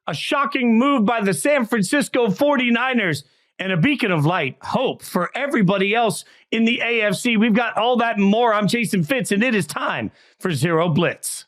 a shocking move by the San Francisco 49ers, and a beacon of light, hope for everybody else in the AFC. We've got all that and more. I'm Jason Fitz, and it is time for Zero Blitz.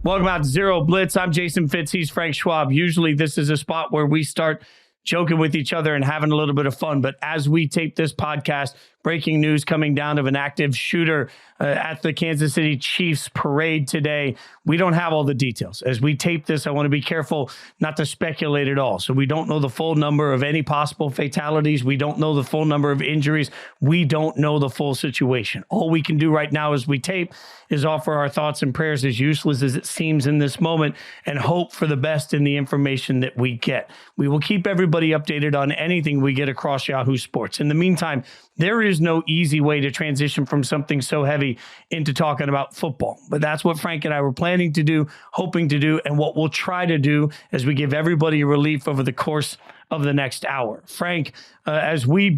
Welcome out to Zero Blitz. I'm Jason Fitz. He's Frank Schwab. Usually this is a spot where we start joking with each other and having a little bit of fun. But as we tape this podcast, breaking news coming down of an active shooter at the Kansas City Chiefs parade today. We don't have all the details. As we tape this, I want to be careful not to speculate at all. So we don't know the full number of any possible fatalities. We don't know the full number of injuries. We don't know the full situation. All we can do right now as we tape is offer our thoughts and prayers, as useless as it seems in this moment, and hope for the best in the information that we get. We will keep everybody updated on anything we get across Yahoo Sports. In the meantime, there is no easy way to transition from something so heavy into talking about football. But that's what Frank and I were planning to do, hoping to do, and what we'll try to do as we give everybody a relief over the course of the next hour. Frank, as we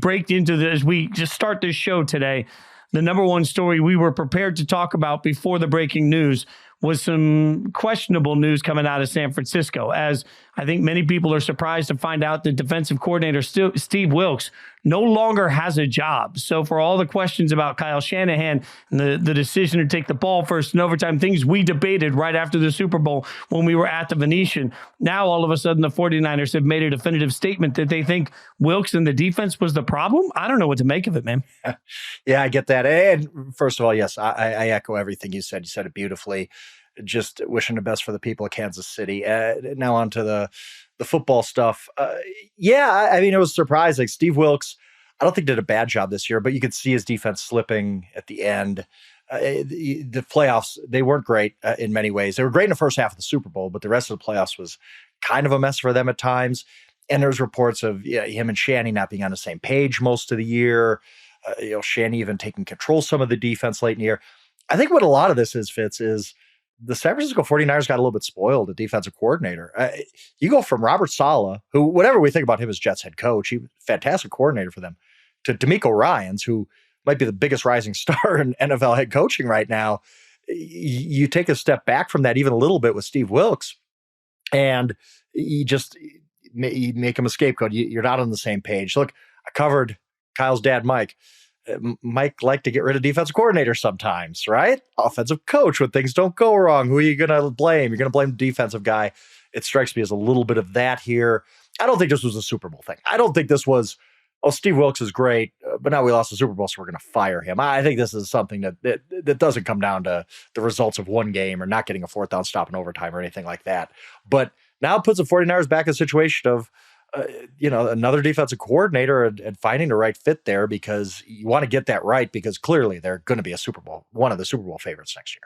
just start this show today, the number one story we were prepared to talk about before the breaking news was some questionable news coming out of San Francisco, as I think many people are surprised to find out that defensive coordinator Steve Wilks no longer has a job. So for all the questions about Kyle Shanahan and the decision to take the ball first in overtime, things we debated right after the Super Bowl when we were at the Venetian, now all of a sudden the 49ers have made a definitive statement that they think Wilks and the defense was the problem. I don't know what to make of it, man. Yeah, I get that. And first of all, yes, I echo everything you said. You said it beautifully. Just wishing the best for the people of Kansas City. Now on to the football stuff. Yeah, I mean, it was surprising. Steve Wilks, I don't think did a bad job this year, but you could see his defense slipping at the end. The playoffs, they weren't great in many ways. They were great in the first half of the Super Bowl, but the rest of the playoffs was kind of a mess for them at times. And there's reports of him and Shanny not being on the same page most of the year. Shanny even taking control some of the defense late in the year. I think what a lot of this is, Fitz, is the San Francisco 49ers got a little bit spoiled, the defensive coordinator. You go from Robert Saleh, who, whatever we think about him as Jets head coach, he was a fantastic coordinator for them, to DeMeco Ryans, who might be the biggest rising star in NFL head coaching right now. You take a step back from that even a little bit with Steve Wilks, and you make him a scapegoat. You're not on the same page. Look, I covered Kyle's dad, Mike. Mike liked to get rid of defensive coordinators sometimes, right? Offensive coach, when things don't go wrong, who are you going to blame? You're going to blame the defensive guy. It strikes me as a little bit of that here. I don't think this was a Super Bowl thing. I don't think this was, Steve Wilks is great, but now we lost the Super Bowl, so we're going to fire him. I think this is something that doesn't come down to the results of one game or not getting a fourth down stop in overtime or anything like that. But now it puts the 49ers back in a situation of, another defensive coordinator and finding the right fit there, because you want to get that right, because clearly they're going to be one of the Super Bowl favorites next year.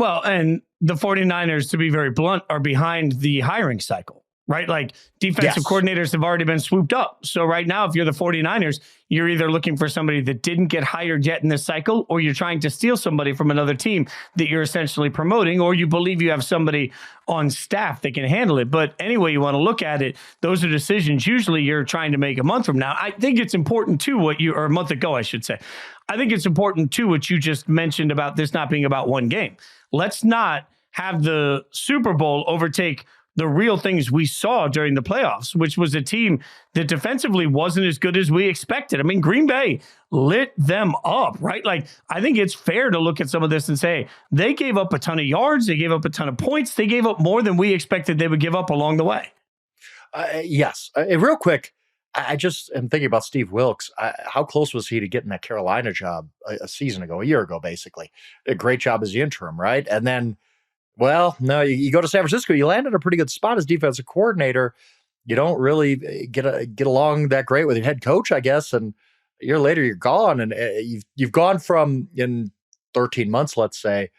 Well, and the 49ers, to be very blunt, are behind the hiring cycle, right? Like defensive coordinators have already been swooped up. So right now, if you're the 49ers, you're either looking for somebody that didn't get hired yet in this cycle, or you're trying to steal somebody from another team that you're essentially promoting, or you believe you have somebody on staff that can handle it. But anyway, you want to look at it, those are decisions usually you're trying to make a month from now. I think it's important too, or a month ago, I should say. I think it's important too, what you just mentioned about this not being about one game. Let's not have the Super Bowl overtake the real things we saw during the playoffs, which was a team that defensively wasn't as good as we expected. I mean, Green Bay lit them up, right? Like, I think it's fair to look at some of this and say they gave up a ton of yards. They gave up a ton of points. They gave up more than we expected they would give up along the way. Yes. Real quick, I just am thinking about Steve Wilks. How close was he to getting that Carolina job a year ago, basically? A great job as the interim, right? And then, well, no, you go to San Francisco, you land in a pretty good spot as defensive coordinator. You don't really get along that great with your head coach, I guess. And a year later, you're gone. And you've gone from, in 13 months, let's say,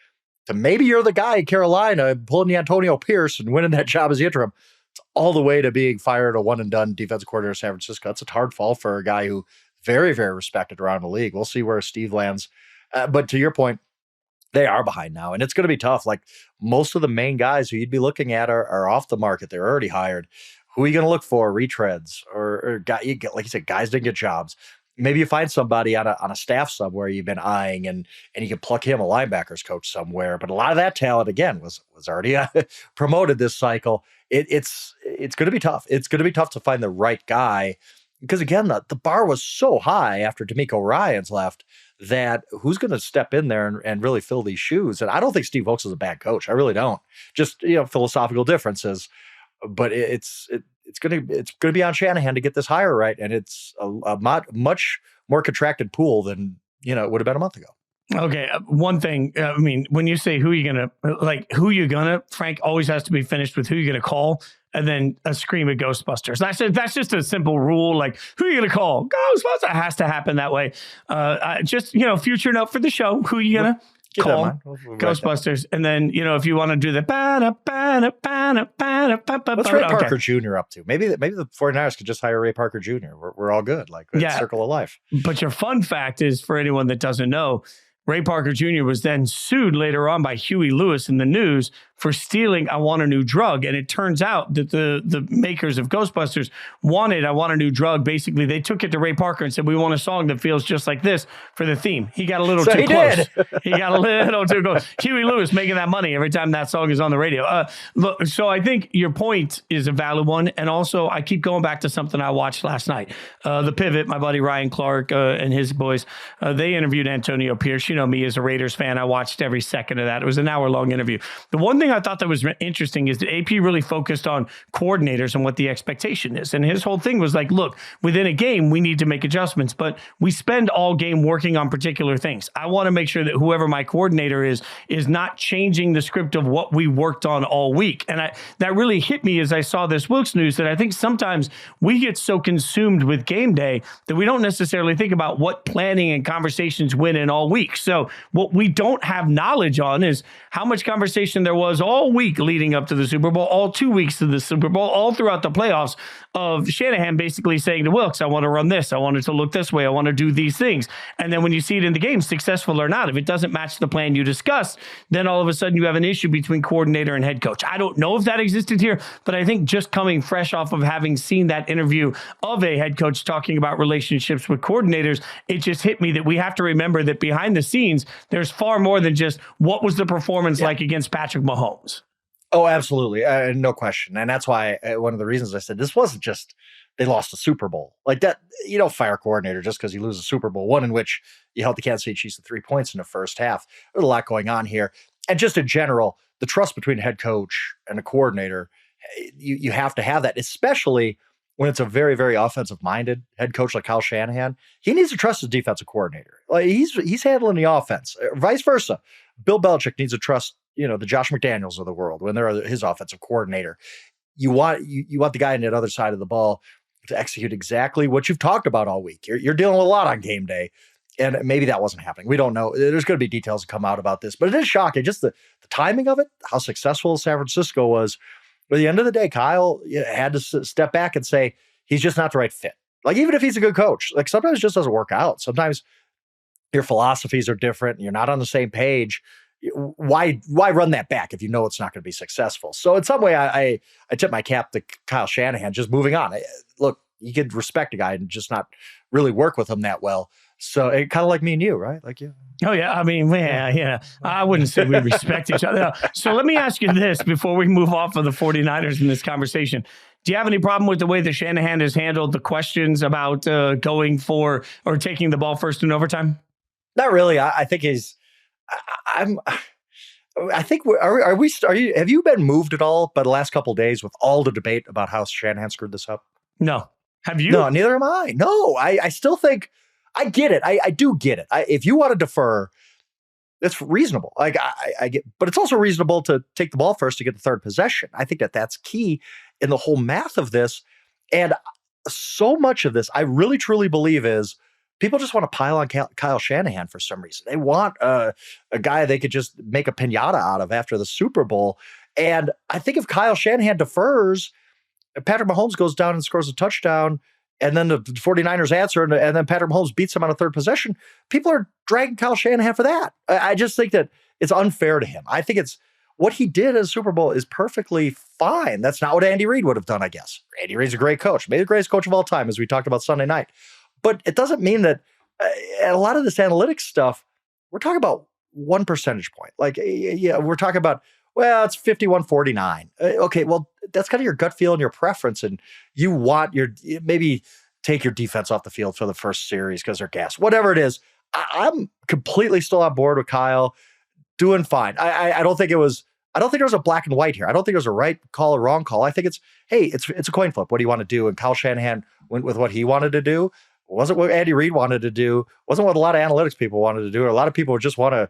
to maybe you're the guy in Carolina pulling the Antonio Pierce and winning that job as the interim. It's all the way to being fired a one-and-done defensive coordinator in San Francisco. That's a hard fall for a guy who very, very respected around the league. We'll see where Steve lands. But to your point, they are behind now, and it's going to be tough. Like, most of the main guys who you'd be looking at are off the market. They're already hired. Who are you going to look for? Retreads or like you said, guys didn't get jobs. maybe you find somebody on a staff somewhere you've been eyeing, and you can pluck him, a linebackers coach somewhere. But a lot of that talent, again, was already promoted this cycle. It's going to be tough. It's going to be tough to find the right guy because, again, the bar was so high after DeMeco Ryans left that who's going to step in there and really fill these shoes? And I don't think Steve Wilks is a bad coach. I really don't. Just, philosophical differences. But it's going to be on Shanahan to get this hire right, and it's a much more contracted pool than it would have been a month ago. Okay, one thing. I mean, when you say who you gonna, Frank always has to be finished with who you gonna call, and then a scream of Ghostbusters. That's just a simple rule. Like, who you gonna call? Ghostbusters. It has to happen that way. Just future note for the show. Who you gonna call? Ghostbusters. And then if you want to do the what's Ray Parker Jr. up to? Maybe the 49ers could just hire Ray Parker Jr. We're all good. Like, circle of life. But your fun fact is, for anyone that doesn't know, Ray Parker Jr. was then sued later on by Huey Lewis in the news for stealing I Want a New Drug. And it turns out that the makers of Ghostbusters wanted I Want a New Drug. Basically, they took it to Ray Parker and said, we want a song that feels just like this for the theme. He got a little too close. He got a little too close. Huey Lewis making that money every time that song is on the radio. Look, so I think your point is a valid one. And also, I keep going back to something I watched last night. The Pivot, my buddy Ryan Clark and his boys, they interviewed Antonio Pierce. Me as a Raiders fan, I watched every second of that. It was an hour-long interview. The one thing I thought that was interesting is that AP really focused on coordinators and what the expectation is. And his whole thing was like, look, within a game, we need to make adjustments, but we spend all game working on particular things. I want to make sure that whoever my coordinator is not changing the script of what we worked on all week. And that really hit me as I saw this Wilks news, that I think sometimes we get so consumed with game day that we don't necessarily think about what planning and conversations went in all week. So what we don't have knowledge on is how much conversation there was all week leading up to the Super Bowl, all 2 weeks to the Super Bowl, all throughout the playoffs, of Shanahan basically saying to Wilks, I want to run this. I want it to look this way. I want to do these things. And then when you see it in the game, successful or not, if it doesn't match the plan you discussed, then all of a sudden you have an issue between coordinator and head coach. I don't know if that existed here, but I think just coming fresh off of having seen that interview of a head coach talking about relationships with coordinators, it just hit me that we have to remember that behind the scenes, there's far more than just what was the performance like against Patrick Mahomes. Oh, absolutely. No question. And that's why one of the reasons I said this wasn't just they lost a Super Bowl. Like that, you don't fire a coordinator just because you lose a Super Bowl, one in which you held the Kansas City Chiefs to 3 points in the first half. There's a lot going on here. And just in general, the trust between a head coach and a coordinator, you have to have that, especially when it's a very, very offensive-minded head coach like Kyle Shanahan. He needs to trust his defensive coordinator. Like he's handling the offense. Vice versa. Bill Belichick needs to trust, the Josh McDaniels of the world when they're his offensive coordinator. You want the guy on the other side of the ball to execute exactly what you've talked about all week. You're dealing with a lot on game day, and maybe that wasn't happening. We don't know. There's going to be details to come out about this, but it is shocking. Just the timing of it, how successful San Francisco was. But at the end of the day, Kyle had to step back and say he's just not the right fit. Like, even if he's a good coach, like sometimes it just doesn't work out. Sometimes your philosophies are different. You're not on the same page. Why run that back if you know it's not going to be successful? So in some way, I tip my cap to Kyle Shanahan, just moving on. Look, you could respect a guy and just not really work with him that well. So it kind of like me and you, right? Like you. Oh, yeah. I mean, yeah. I wouldn't say we respect each other. So let me ask you this before we move off of the 49ers in this conversation. Do you have any problem with the way that Shanahan has handled the questions about going for or taking the ball first in overtime? Not really. I think have you been moved at all by the last couple of days with all the debate about how Shanahan screwed this up? No. Have you? No, neither am I. No, I still think I get it. I do get it. If you want to defer, that's reasonable. Like I get, but it's also reasonable to take the ball first to get the third possession. I think that's key in the whole math of this. And so much of this, I really truly believe, is people just want to pile on Kyle Shanahan for some reason. They want a guy they could just make a piñata out of after the Super Bowl. And I think if Kyle Shanahan defers, Patrick Mahomes goes down and scores a touchdown, and then the 49ers answer, and then Patrick Mahomes beats him on a third possession, people are dragging Kyle Shanahan for that. I just think that it's unfair to him. I think it's what he did as Super Bowl is perfectly fine. That's not what Andy Reid would have done, I guess. Andy Reid's a great coach, maybe the greatest coach of all time, as we talked about Sunday night. But it doesn't mean that a lot of this analytics stuff, we're talking about 1 percentage point. Like, yeah, we're talking about, well, it's 51-49. Okay, well, that's kind of your gut feel and your preference. And you want maybe take your defense off the field for the first series because they're gassed. Whatever it is, I'm completely still on board with Kyle, doing fine. I don't think there was a black and white here. I don't think there's a right call or wrong call. I think it's a coin flip. What do you want to do? And Kyle Shanahan went with what he wanted to do. It wasn't what Andy Reid wanted to do. It wasn't what a lot of analytics people wanted to do. Or a lot of people just want to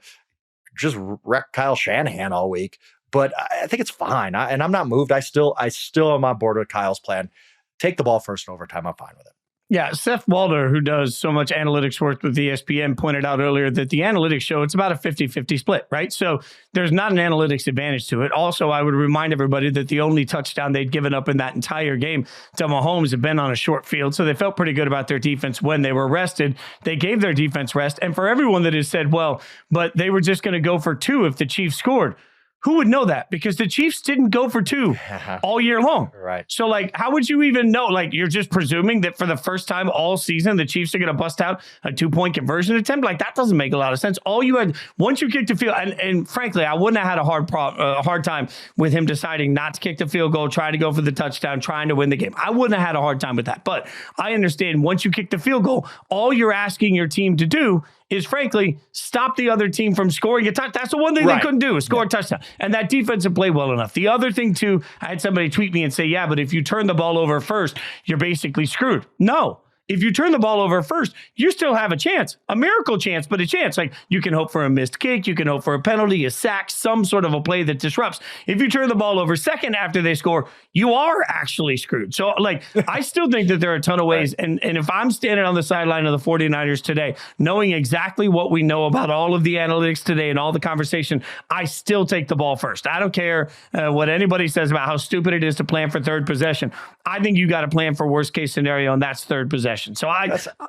just wreck Kyle Shanahan all week. But I think it's fine. And I'm not moved. I still am on board with Kyle's plan. Take the ball first in overtime. I'm fine with it. Yeah, Seth Walder, who does so much analytics work with ESPN, pointed out earlier that the analytics show it's about a 50-50 split, right? So there's not an analytics advantage to it. Also, I would remind everybody that the only touchdown they'd given up in that entire game to Mahomes had been on a short field, so they felt pretty good about their defense when they were rested. They gave their defense rest, and for everyone that has said, well, but they were just going to go for 2 if the Chiefs scored, who would know that? Because the Chiefs didn't go for 2 all year long. Right. So, like, how would you even know? Like, you're just presuming that for the first time all season, the Chiefs are going to bust out a 2-point conversion attempt? Like, that doesn't make a lot of sense. All you had, once you kicked the field, and frankly, I wouldn't have had a hard time with him deciding not to kick the field goal, trying to go for the touchdown, trying to win the game. I wouldn't have had a hard time with that. But I understand once you kick the field goal, all you're asking your team to do is, frankly, stop the other team from scoring a touchdown. That's the one thing they couldn't do, is score a touchdown. And that defensive play well enough. The other thing, too, I had somebody tweet me and say, yeah, but if you turn the ball over first, you're basically screwed. No. If you turn the ball over first, you still have a chance, a miracle chance, but a chance. Like, you can hope for a missed kick, you can hope for a penalty, a sack, some sort of a play that disrupts. If you turn the ball over second after they score, you are actually screwed. So, like, I still think that there are a ton of ways. And if I'm standing on the sideline of the 49ers today, knowing exactly what we know about all of the analytics today and all the conversation, I still take the ball first. I don't care what anybody says about how stupid it is to plan for third possession. I think you got to plan for worst case scenario, and that's third possession. So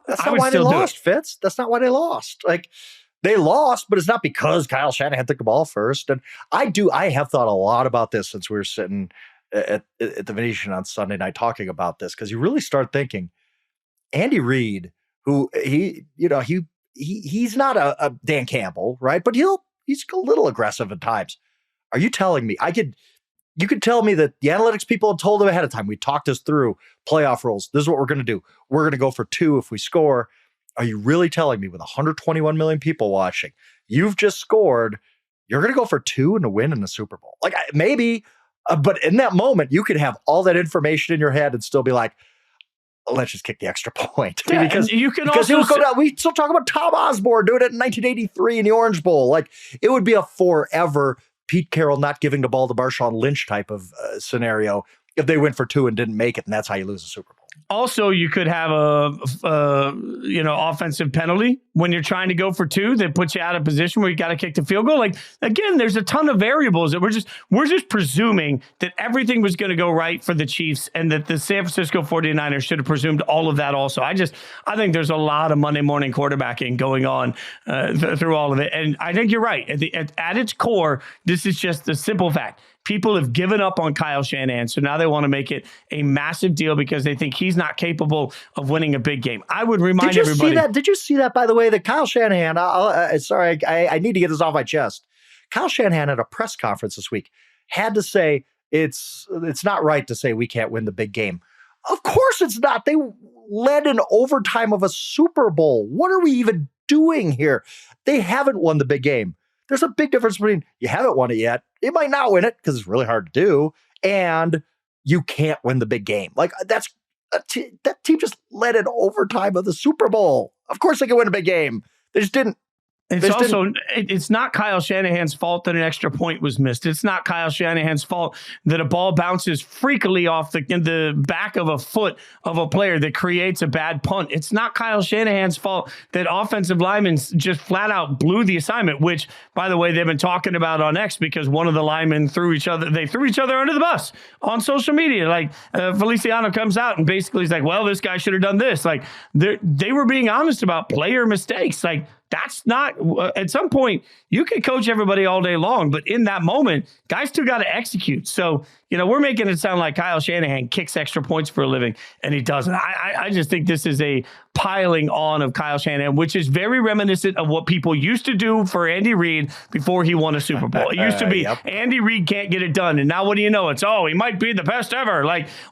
that's not why they lost, Fitz. That's not why they lost. Like, they lost, but it's not because Kyle Shanahan took the ball first. And I have thought a lot about this since we were sitting at the Venetian on Sunday night talking about this, because you really start thinking, Andy Reid, who he's not a Dan Campbell, right? But he's a little aggressive at times. Are you telling me you could tell me that the analytics people had told him ahead of time, we talked this through playoff rules. This is what we're going to do. We're going to go for 2 if we score. Are you really telling me with 121 million people watching, you've just scored, you're going to go for 2 and to win in the Super Bowl? Like, maybe, but in that moment, you could have all that information in your head and still be like, let's just kick the extra point. Yeah, because you can also go down. We still talk about Tom Osborne doing it in 1983 in the Orange Bowl. Like, it would be a forever Pete Carroll not giving the ball to Marshawn Lynch type of scenario if they went for 2 and didn't make it, and that's how you lose the Super Bowl. Also, you could have a offensive penalty when you're trying to go for 2 that puts you out of position where you got to kick the field goal. Like, again, there's a ton of variables that we're just presuming that everything was going to go right for the Chiefs and that the San Francisco 49ers should have presumed all of that also. I think there's a lot of Monday morning quarterbacking going on through all of it. And I think you're right. At its core, this is just the simple fact. People have given up on Kyle Shanahan, so now they want to make it a massive deal because they think he's not capable of winning a big game. I would remind everybody. Did you see that, by the way, that Kyle Shanahan, I need to get this off my chest. Kyle Shanahan at a press conference this week had to say it's not right to say we can't win the big game. Of course it's not. They led in overtime of a Super Bowl. What are we even doing here? They haven't won the big game. There's a big difference between you haven't won it yet, you might not win it because it's really hard to do, and you can't win the big game. Like, that team just led in overtime of the Super Bowl. Of course they can win a big game. They just didn't. It's not Kyle Shanahan's fault that an extra point was missed. It's not Kyle Shanahan's fault that a ball bounces freakily off in the back of a foot of a player that creates a bad punt. It's not Kyle Shanahan's fault that offensive linemen just flat out blew the assignment, which, by the way, they've been talking about on X because one of the linemen threw each other under the bus on social media. Like, Feliciano comes out and basically is like, well, this guy should have done this. Like, they were being honest about player mistakes. Like, that's not, at some point, you can coach everybody all day long, but in that moment, guys still got to execute. So, we're making it sound like Kyle Shanahan kicks extra points for a living, and he doesn't. I just think this is a piling on of Kyle Shanahan, which is very reminiscent of what people used to do for Andy Reid before he won a Super Bowl. It used to be Andy Reid can't get it done, and now what do you know? It's, he might be the best ever.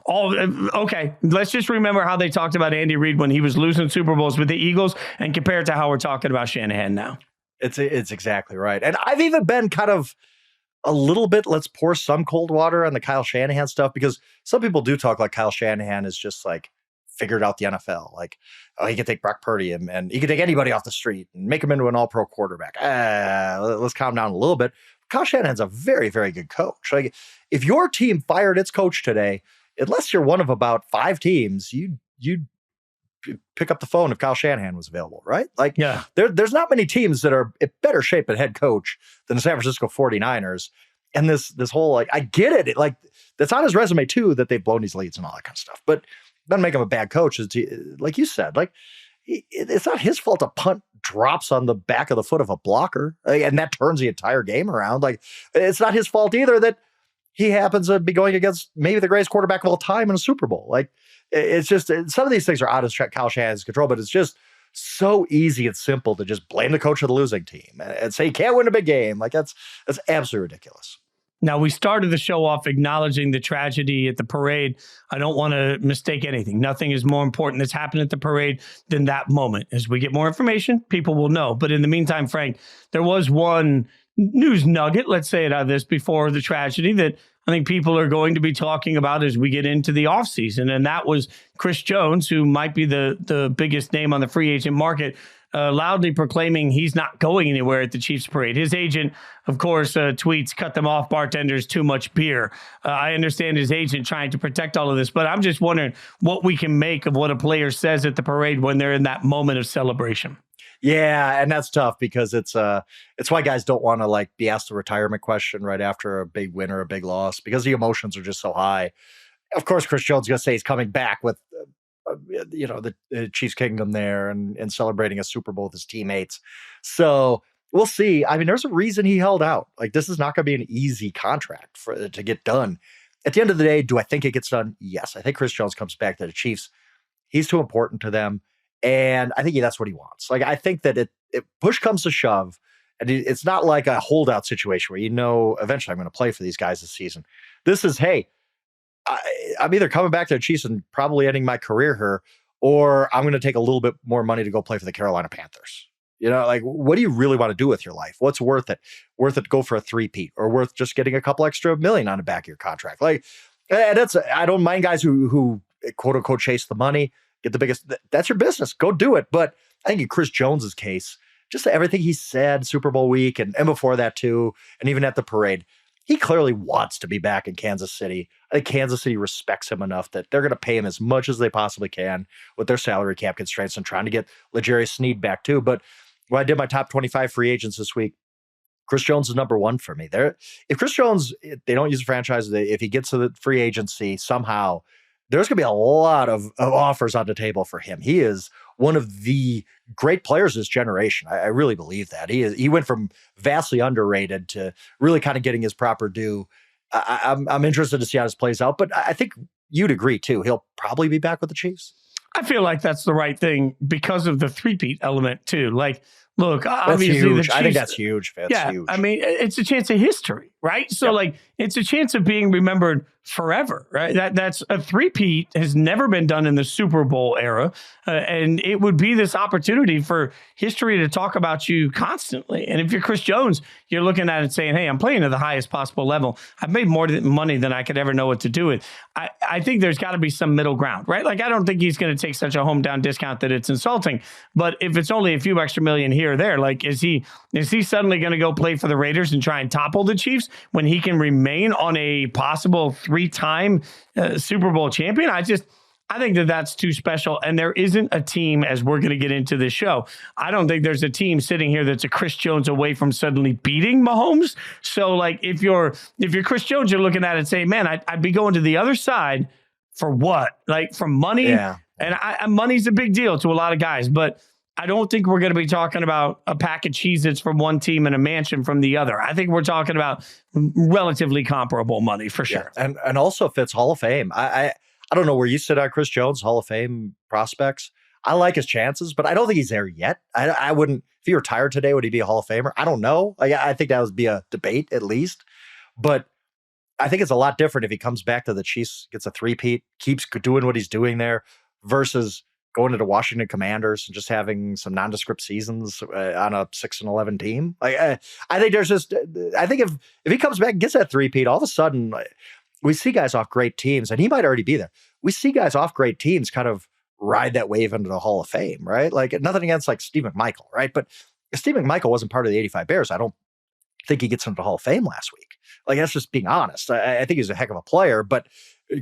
Okay, let's just remember how they talked about Andy Reid when he was losing Super Bowls with the Eagles, and compare it to how we're talking about Shanahan now. It's exactly right. And I've even been kind of a little bit, let's pour some cold water on the Kyle Shanahan stuff, because some people do talk like Kyle Shanahan is just like figured out the NFL. Like, he can take Brock Purdy and he can take anybody off the street and make him into an all-pro quarterback. Let's calm down a little bit. Kyle Shanahan's a very, very good coach. Like, if your team fired its coach today, unless you're one of about 5 teams, you'd pick up the phone if Kyle Shanahan was available, right? Like, there's not many teams that are in better shape at head coach than the San Francisco 49ers. And this whole, like, I get it. Like, that's on his resume too, that they've blown these leads and all that kind of stuff. But doesn't make him a bad coach. Like you said, like, it's not his fault a punt drops on the back of the foot of a blocker, and that turns the entire game around. Like, it's not his fault either that he happens to be going against maybe the greatest quarterback of all time in a Super Bowl. Like, it's just, some of these things are out of Kyle Shanahan's control, but it's just so easy and simple to just blame the coach of the losing team and say he can't win a big game. Like, that's absolutely ridiculous. Now, we started the show off acknowledging the tragedy at the parade. I don't want to mistake anything. Nothing is more important that's happened at the parade than that moment. As we get more information, people will know. But in the meantime, Frank, there was one news nugget, let's say it out of this, before the tragedy that I think people are going to be talking about as we get into the offseason. And that was Chris Jones, who might be the biggest name on the free agent market, loudly proclaiming he's not going anywhere at the Chiefs parade. His agent, of course, tweets, "Cut them off, bartenders, too much beer." I understand his agent trying to protect all of this, but I'm just wondering what we can make of what a player says at the parade when they're in that moment of celebration. Yeah, and that's tough because it's why guys don't want to, like, be asked the retirement question right after a big win or a big loss, because the emotions are just so high. Of course, Chris Jones is going to say he's coming back with the Chiefs kingdom there and celebrating a Super Bowl with his teammates. So we'll see. I mean, there's a reason he held out. Like, this is not going to be an easy contract to get done. At the end of the day, do I think it gets done? Yes. I think Chris Jones comes back to the Chiefs. He's too important to them. And I think that's what he wants. Like, I think that if push comes to shove, and it's not like a holdout situation where, eventually I'm going to play for these guys this season. This is, hey, I'm either coming back to the Chiefs and probably ending my career here, or I'm going to take a little bit more money to go play for the Carolina Panthers. Like, what do you really want to do with your life? What's worth it? Worth it to go for a three-peat, or worth just getting a couple extra million on the back of your contract? Like, I don't mind guys who quote unquote chase the money, get the biggest. That's your business. Go do it. But I think in Chris Jones's case, just everything he said Super Bowl week and before that too, and even at the parade, he clearly wants to be back in Kansas City. I think Kansas City respects him enough that they're going to pay him as much as they possibly can with their salary cap constraints and trying to get L'Jarius Sneed back too. But when I did my top 25 free agents this week, Chris Jones is number one for me. If Chris Jones, they don't use the franchise, if he gets to the free agency somehow, there's going to be a lot of offers on the table for him. He is one of the great players of this generation. I really believe that. He went from vastly underrated to really kind of getting his proper due. I'm interested to see how this plays out, but I think you'd agree too. He'll probably be back with the Chiefs. I feel like that's the right thing because of the three-peat element too. Like, look, obviously the Chiefs, I think that's huge. That's huge. I mean, it's a chance of history, right? So like, it's a chance of being remembered forever, right? That's a three-peat has never been done in the Super Bowl era. And it would be this opportunity for history to talk about you constantly. And if you're Chris Jones, you're looking at it saying, hey, I'm playing at the highest possible level. I've made more money than I could ever know what to do with. I think there's got to be some middle ground, right? Like, I don't think he's going to take such a hometown discount that it's insulting. But if it's only a few extra million here or there, like, is he suddenly going to go play for the Raiders and try and topple the Chiefs when he can remain on a possible 3-time Super Bowl champion? I think that's too special. And there isn't a team, as we're going to get into this show, I don't think there's a team sitting here that's a Chris Jones away from suddenly beating Mahomes. So like, if you're Chris Jones, you're looking at it and saying, man, I'd be going to the other side for what? Like, for money? Yeah. And money's a big deal to a lot of guys, but I don't think we're going to be talking about a pack of Cheez-Its from one team and a mansion from the other. I think we're talking about relatively comparable money for sure. Yeah. And also Fitz Hall of Fame. I don't know where you sit on Chris Jones Hall of Fame prospects. I like his chances, but I don't think he's there yet. I wouldn't, if he retired today, would he be a Hall of Famer? I don't know. I think that would be a debate at least, but I think it's a lot different if he comes back to the Chiefs, gets a three-peat, keeps doing what he's doing there versus going to the Washington Commanders and just having some nondescript seasons on a 6-11 team. I think there's just, I think if he comes back and gets that three-peat, all of a sudden we see guys off great teams, and he might already be there. We see guys off great teams kind of ride that wave into the Hall of Fame, right? Like nothing against like Steve McMichael, right? But if Steve McMichael wasn't part of the 85 Bears, I don't think he gets into the Hall of Fame last week. Like, that's just being honest. I think he's a heck of a player, but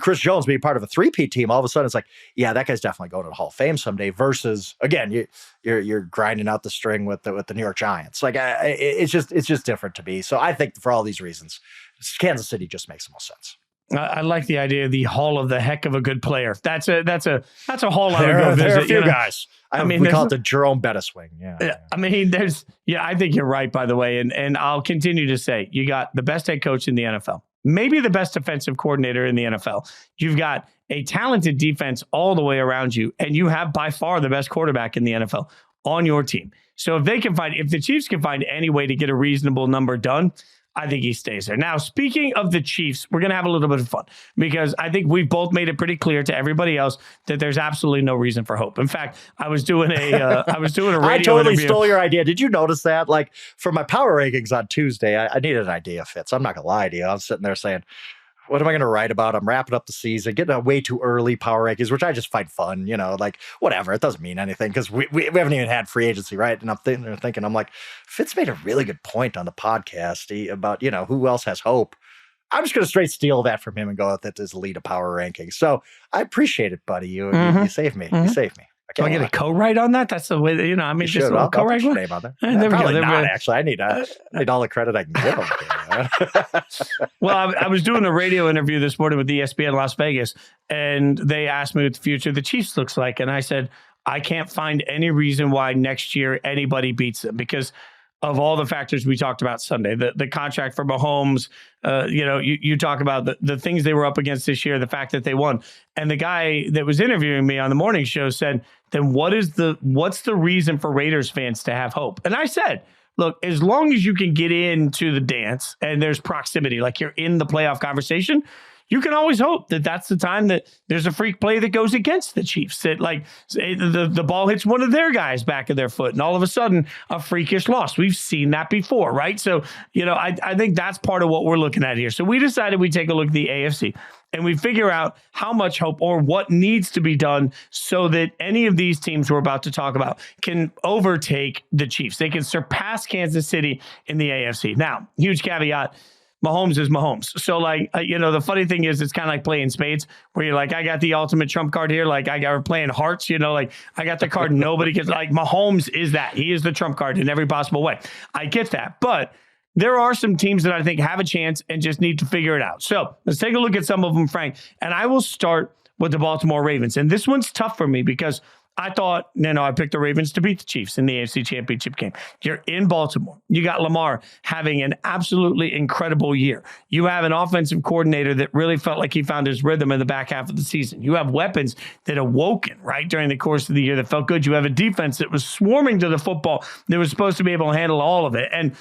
Chris Jones being part of a three-peat team, all of a sudden it's like, yeah, that guy's definitely going to the Hall of Fame someday. Versus, again, you're grinding out the string with the New York Giants. Like, it's just different to me. So I think for all these reasons, Kansas City just makes the most sense. I like the idea of the Hall of the heck of a good player. That's a hall I would go visit. There are a few guys. We call it the Jerome Bettis wing. Yeah. I mean, I think you're right, by the way. And I'll continue to say, you got the best head coach in the NFL, maybe the best defensive coordinator in the NFL. You've got a talented defense all the way around you, and you have by far the best quarterback in the NFL on your team. So if the Chiefs can find any way to get a reasonable number done, I think he stays there. Now, speaking of the Chiefs, we're going to have a little bit of fun because I think we've both made it pretty clear to everybody else that there's absolutely no reason for hope. In fact, I was doing a radio I totally interview. Stole your idea. Did you notice that? Like for my power rankings on Tuesday, I needed an idea, Fitz. I'm not going to lie to you. I'm sitting there saying, what am I going to write about? I'm wrapping up the season, getting a way too early power rankings, which I just find fun, like whatever. It doesn't mean anything because we haven't even had free agency, right? And I'm thinking, I'm like, Fitz made a really good point on the podcast about, who else has hope. I'm just going to straight steal that from him and go out that is lead a power ranking. So I appreciate it, buddy. You saved me. You saved me. Do I get a co-write on that? That's the way that, just a little co-write. I'll name on there. There we go. Not, actually. I need all the credit I can give him. Well, I was doing a radio interview this morning with ESPN Las Vegas, and they asked me what the future of the Chiefs looks like. And I said, I can't find any reason why next year anybody beats them because of all the factors we talked about Sunday, the contract for Mahomes, you talk about the things they were up against this year, the fact that they won. And the guy that was interviewing me on the morning show said, then what's the reason for Raiders fans to have hope? And I said, look, as long as you can get into the dance and there's proximity, like you're in the playoff conversation, you can always hope that that's the time that there's a freak play that goes against the Chiefs. That the ball hits one of their guys back of their foot, and all of a sudden a freakish loss. We've seen that before, right? So, I think that's part of what we're looking at here. So we decided we'd take a look at the AFC and we figure out how much hope or what needs to be done so that any of these teams we're about to talk about can overtake the Chiefs. They can surpass Kansas City in the AFC. Now, huge caveat. Mahomes is Mahomes. So the funny thing is it's kind of like playing spades where you're like, I got the ultimate trump card here. Like I got playing hearts, I got the card nobody gets. Like Mahomes is that. He is the trump card in every possible way. I get that. But there are some teams that I think have a chance and just need to figure it out. So let's take a look at some of them, Frank. And I will start with the Baltimore Ravens. And this one's tough for me because I thought, I picked the Ravens to beat the Chiefs in the AFC Championship game. You're in Baltimore. You got Lamar having an absolutely incredible year. You have an offensive coordinator that really felt like he found his rhythm in the back half of the season. You have weapons that awoken, right, during the course of the year that felt good. You have a defense that was swarming to the football that was supposed to be able to handle all of it. And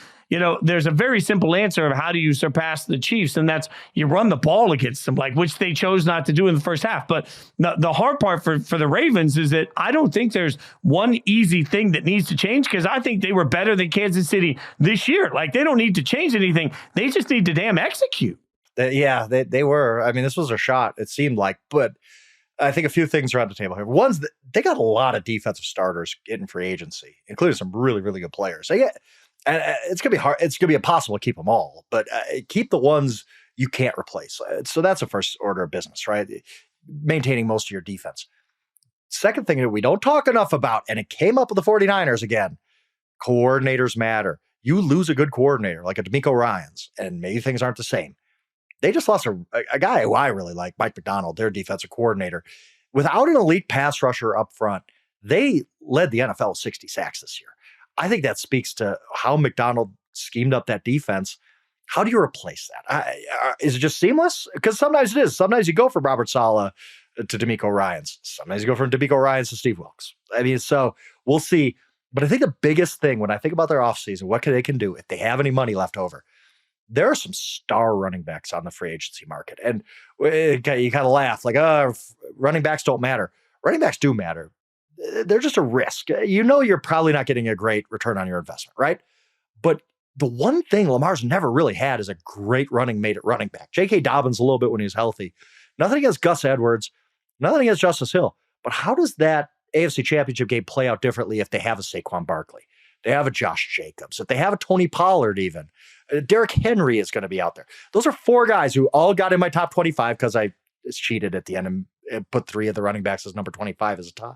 there's a very simple answer of how do you surpass the Chiefs, and that's you run the ball against them, which they chose not to do in the first half. But the hard part for the Ravens is that I don't think there's one easy thing that needs to change because I think they were better than Kansas City this year. They don't need to change anything. They just need to damn execute. They were. I mean, this was a shot, it seemed like, but I think a few things are on the table here. One's that they got a lot of defensive starters getting free agency, including some really, really good players. And it's going to be hard. It's going to be impossible to keep them all, but keep the ones you can't replace. So that's the first order of business, right? Maintaining most of your defense. Second thing that we don't talk enough about, and it came up with the 49ers again, coordinators matter. You lose a good coordinator like a D'Amico Ryans, and maybe things aren't the same. They just lost a guy who I really like, Mike McDonald, their defensive coordinator. Without an elite pass rusher up front, they led the NFL with 60 sacks this year. I think that speaks to how McDonald schemed up that defense. How do you replace that? Is it just seamless? Because sometimes it is. Sometimes you go from Robert Saleh to DeMeco Ryans. Sometimes you go from DeMeco Ryans to Steve Wilks. I mean, so we'll see. But I think the biggest thing when I think about their offseason, what they can do if they have any money left over, there are some star running backs on the free agency market. And you kind of laugh like, running backs don't matter. Running backs do matter. They're just a risk. You know you're probably not getting a great return on your investment, right? But the one thing Lamar's never really had is a great running mate at running back. J.K. Dobbins a little bit when he's healthy. Nothing against Gus Edwards. Nothing against Justice Hill. But how does that AFC Championship game play out differently if they have a Saquon Barkley? They have a Josh Jacobs. If they have a Tony Pollard even. Derrick Henry is going to be out there. Those are four guys who all got in my top 25 because I cheated at the end and put three of the running backs as number 25 as a tie.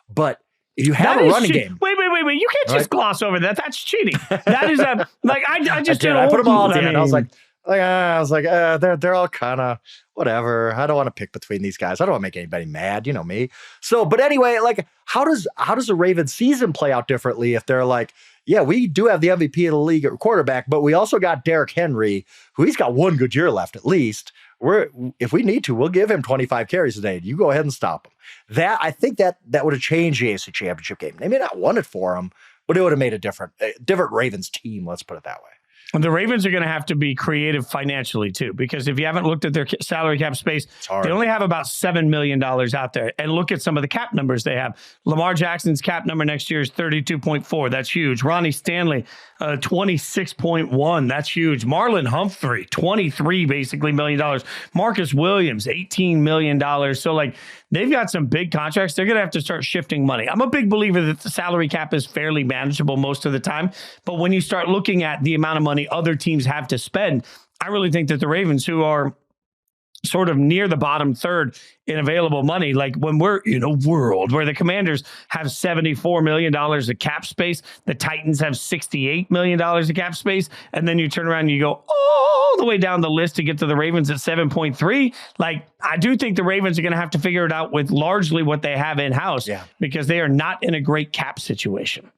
But if you have a running game. Wait. You can't just gloss over that. That's cheating. That is I just did. I put them all in. I was like, they're all kind of whatever. I don't want to pick between these guys. I don't want to make anybody mad. You know me. So, but anyway, like, how does the Ravens season play out differently if they're like, yeah, we do have the MVP of the league at quarterback, but we also got Derrick Henry, who he's got one good year left at least. If we need to, we'll give him 25 carries a day. You go ahead and stop him. I think that would have changed the AFC Championship game. They may not want it for him, but it would have made a different Ravens team. Let's put it that way. And the Ravens are going to have to be creative financially, too, because if you haven't looked at their salary cap space, they only have about $7 million out there. And look at some of the cap numbers they have. Lamar Jackson's cap number next year is 32.4. That's huge. Ronnie Stanley, 26.1. That's huge. Marlon Humphrey, 23 basically $1 million. Marcus Williams, $18 million. So, like, they've got some big contracts. They're going to have to start shifting money. I'm a big believer that the salary cap is fairly manageable most of the time. But when you start looking at the amount of money other teams have to spend, I really think that the Ravens, who are sort of near the bottom third in available money, like when we're in a world where the Commanders have $74 million of cap space, the Titans have $68 million of cap space, and then you turn around and you go all the way down the list to get to the Ravens at 7.3. Like, I do think the Ravens are going to have to figure it out with largely what they have in-house because they are not in a great cap situation.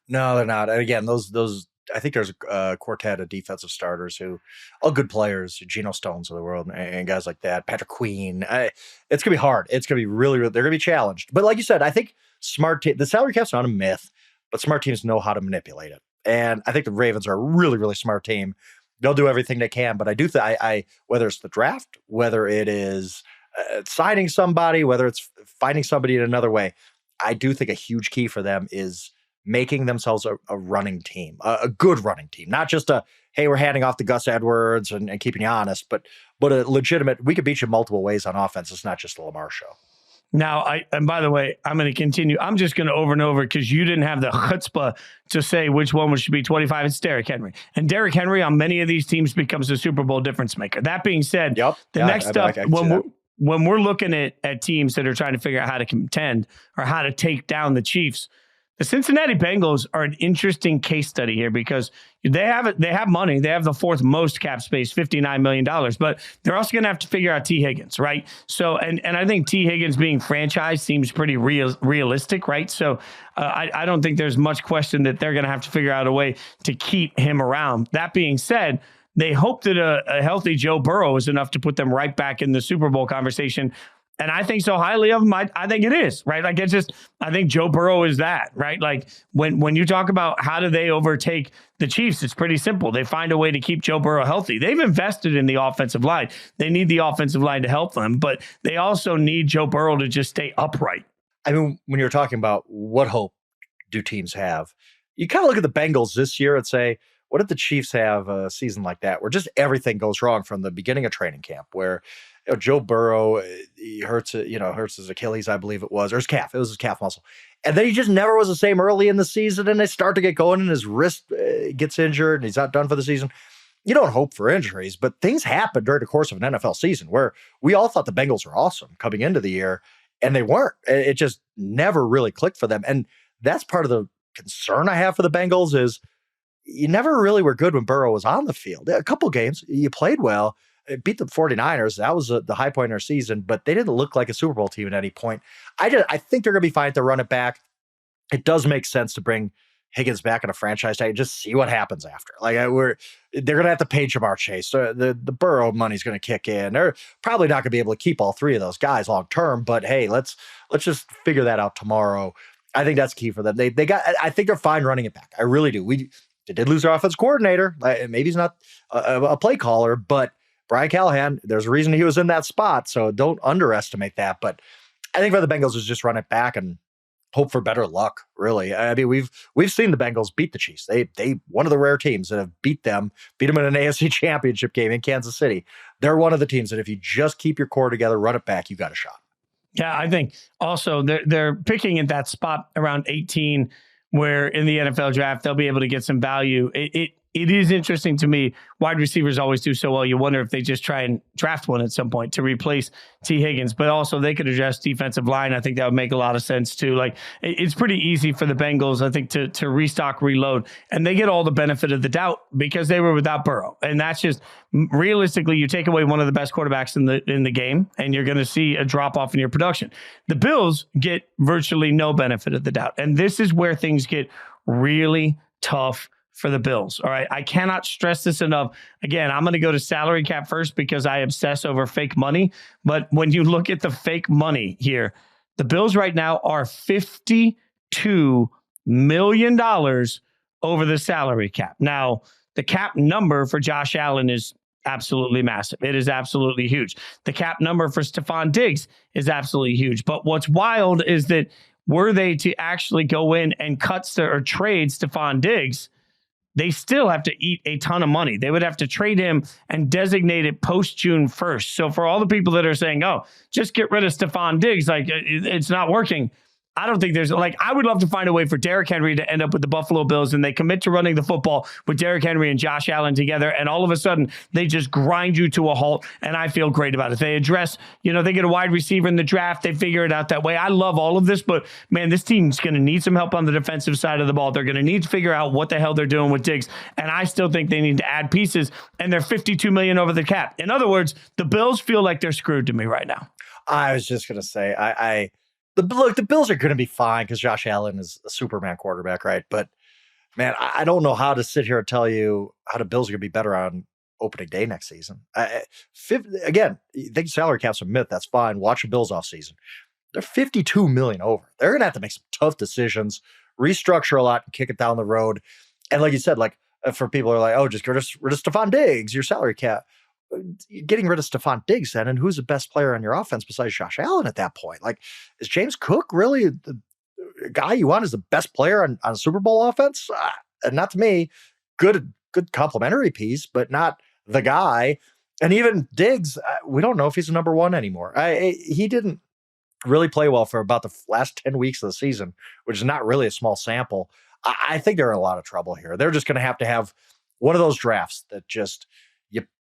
No, they're not. And again, those I think there's a quartet of defensive starters who all good players, Geno Stones of the world and guys like that, Patrick Queen. It's going to be hard. It's going to be really, they're going to be challenged. But like you said, I think the salary cap's not a myth, but smart teams know how to manipulate it. And I think the Ravens are a really, really smart team. They'll do everything they can. But I do whether it's the draft, whether it is signing somebody, whether it's finding somebody in another way, I do think a huge key for them is making themselves a running team, a good running team, not just hey, we're handing off to Gus Edwards and keeping you honest, but a legitimate, we could beat you multiple ways on offense. It's not just the Lamar show. Now, and by the way, I'm going to continue. I'm just going to over and over because you didn't have the chutzpah to say which one should be 25. It's Derrick Henry. And Derrick Henry on many of these teams becomes a Super Bowl difference maker. That being said, next up, when we're looking at teams that are trying to figure out how to contend or how to take down the Chiefs, the Cincinnati Bengals are an interesting case study here because they have money. They have the fourth most cap space, $59 million, but they're also going to have to figure out T. Higgins, right? So, and I think T. Higgins being franchised seems pretty realistic, right? So I don't think there's much question that they're going to have to figure out a way to keep him around. That being said, they hope that a healthy Joe Burrow is enough to put them right back in the Super Bowl conversation. And I think so highly of him. I think it is, right? Like, I think Joe Burrow is that, right? Like, when you talk about how do they overtake the Chiefs, it's pretty simple. They find a way to keep Joe Burrow healthy. They've invested in the offensive line. They need the offensive line to help them, but they also need Joe Burrow to just stay upright. I mean, when you're talking about what hope do teams have, you kind of look at the Bengals this year and say, what if the Chiefs have a season like that where just everything goes wrong from the beginning of training camp, where Joe Burrow, he hurts his Achilles, I believe it was, or his calf. It was his calf muscle. And then he just never was the same early in the season, and they start to get going, and his wrist gets injured, and he's not done for the season. You don't hope for injuries, but things happen during the course of an NFL season where we all thought the Bengals were awesome coming into the year, and they weren't. It just never really clicked for them. And that's part of the concern I have for the Bengals is you never really were good when Burrow was on the field. A couple games, you played well. It beat the 49ers. That was the high point in their season, but they didn't look like a Super Bowl team at any point. I think they're going to be fine to run it back. it does make sense to bring Higgins back in a franchise tag, just see what happens after. Like they're going to have to pay Jamar Chase. So the Burrow money's going to kick in. They're probably not going to be able to keep all three of those guys long term, but hey, let's just figure that out tomorrow. I think that's key for them. I think they're fine running it back. I really do. They did lose their offense coordinator. Maybe he's not a play caller, but Brian Callahan, there's a reason he was in that spot. So don't underestimate that. But I think for the Bengals is just run it back and hope for better luck, really. I mean, we've seen the Bengals beat the Chiefs. They one of the rare teams that have beat them in an AFC championship game in Kansas City. They're one of the teams that if you just keep your core together, run it back, you got a shot. Yeah, I think also they're picking at that spot around 18 where in the NFL draft, they'll be able to get some value. It is interesting to me. Wide receivers always do so well. You wonder if they just try and draft one at some point to replace T. Higgins, but also they could address defensive line. I think that would make a lot of sense too. Like it's pretty easy for the Bengals, I think, to restock, reload, and they get all the benefit of the doubt because they were without Burrow. And that's just realistically, you take away one of the best quarterbacks in the game, and you're going to see a drop off in your production. The Bills get virtually no benefit of the doubt. And this is where things get really tough for the Bills. All right. I cannot stress this enough. Again, I'm going to go to salary cap first because I obsess over fake money. But when you look at the fake money here, the Bills right now are $52 million over the salary cap. Now, the cap number for Josh Allen is absolutely massive. It is absolutely huge. The cap number for Stephon Diggs is absolutely huge. But what's wild is that were they to actually go in and or trade Stephon Diggs, they still have to eat a ton of money. They would have to trade him and designate it post-June 1st. So for all the people that are saying, oh, just get rid of Stephon Diggs, like it's not working. I don't think I would love to find a way for Derrick Henry to end up with the Buffalo Bills and they commit to running the football with Derrick Henry and Josh Allen together. And all of a sudden they just grind you to a halt. And I feel great about it. They address, they get a wide receiver in the draft. They figure it out that way. I love all of this, but man, this team's going to need some help on the defensive side of the ball. They're going to need to figure out what the hell they're doing with Diggs. And I still think they need to add pieces, and they're $52 million over the cap. In other words, the Bills feel like they're screwed to me right now. I was just going to say, the Bills are going to be fine because Josh Allen is a Superman quarterback, right? But man, I don't know how to sit here and tell you how the Bills are going to be better on opening day next season. Again, you think salary cap's a myth. That's fine. Watch the Bills off season. They're $52 million over. They're going to have to make some tough decisions, restructure a lot, and kick it down the road. And like you said, for people who are like, oh, just get rid of Stephon Diggs, your salary cap. Getting rid of Stephon Diggs then, and who's the best player on your offense besides Josh Allen at that point? Like, is James Cook really the guy you want as the best player on a Super Bowl offense? Not to me. Good complimentary piece, but not the guy. And even Diggs, we don't know if he's the number one anymore. He didn't really play well for about the last 10 weeks of the season, which is not really a small sample. I think they're in a lot of trouble here. They're just going to have one of those drafts that just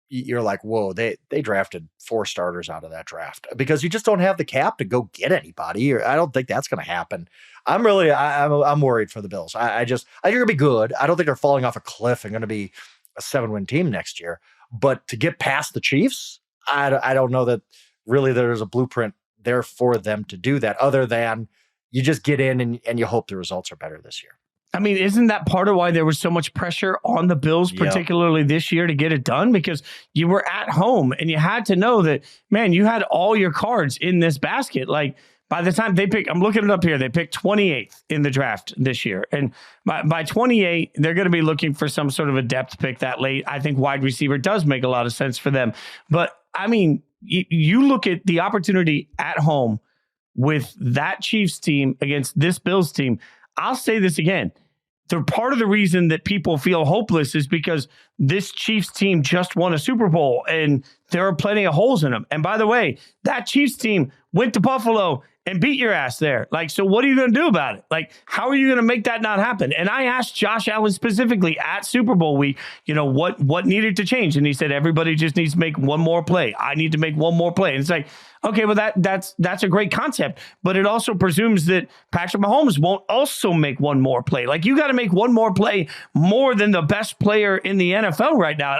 you're like, whoa, they drafted 4 starters out of that draft because you just don't have the cap to go get anybody. I don't think that's going to happen. I'm worried for the Bills. I think they're going to be good. I don't think they're falling off a cliff and going to be a 7-win team next year. But to get past the Chiefs, I don't know that really there's a blueprint there for them to do that other than you just get in and you hope the results are better this year. I mean, isn't that part of why there was so much pressure on the Bills, particularly this year, to get it done? Because you were at home and you had to know that, man, you had all your cards in this basket. Like by the time they pick, I'm looking it up here, they picked 28th in the draft this year. And by 28, they're going to be looking for some sort of a depth pick that late. I think wide receiver does make a lot of sense for them. But I mean, you look at the opportunity at home with that Chiefs team against this Bills team. I'll say this again. The part of the reason that people feel hopeless is because this Chiefs team just won a Super Bowl and there are plenty of holes in them. And by the way, that Chiefs team went to Buffalo and beat your ass there. Like, so what are you going to do about it? Like, how are you going to make that not happen? And I asked Josh Allen specifically at Super Bowl week, what needed to change? And he said, everybody just needs to make one more play. I need to make one more play. And it's like, okay, well, that's a great concept, but it also presumes that Patrick Mahomes won't also make one more play. Like, you got to make one more play more than the best player in the NFL right now.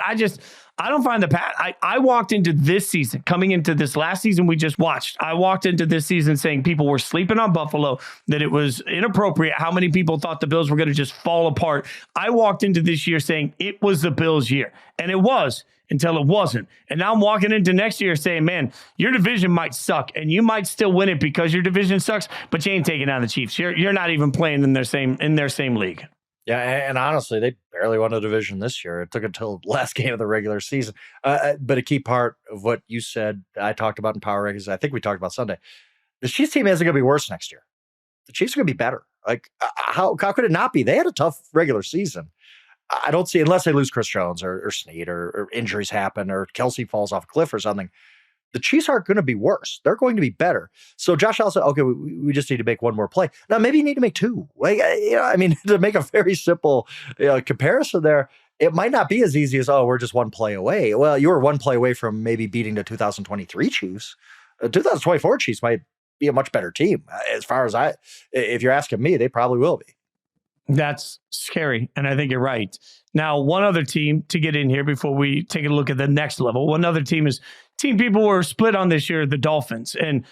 I don't find the path. I walked into this season, coming into this last season we just watched, I walked into this season saying people were sleeping on Buffalo, that it was inappropriate how many people thought the Bills were going to just fall apart. I walked into this year saying it was the Bills' year, and it was until it wasn't. And now I'm walking into next year saying, man, your division might suck, and you might still win it because your division sucks, but you ain't taking down the Chiefs. You're not even playing in their same league. Yeah, and honestly, they barely won a division this year. It took until the last game of the regular season. But a key part of what you said, I talked about in Power Rankings, I think we talked about Sunday, the Chiefs team isn't going to be worse next year. The Chiefs are going to be better. Like, how could it not be? They had a tough regular season. I don't see, unless they lose Chris Jones or Snead or injuries happen or Kelsey falls off a cliff or something, the Chiefs aren't going to be worse. They're going to be better. So Josh Allen said, okay, we just need to make one more play. Now, maybe you need to make two. Like, to make a very simple comparison there, it might not be as easy as, we're just one play away. Well, you were one play away from maybe beating the 2023 Chiefs. 2024 Chiefs might be a much better team. As far as if you're asking me, they probably will be. That's scary, and I think you're right. Now, one other team to get in here before we take a look at the next level. One other team people were split on this year, the Dolphins. And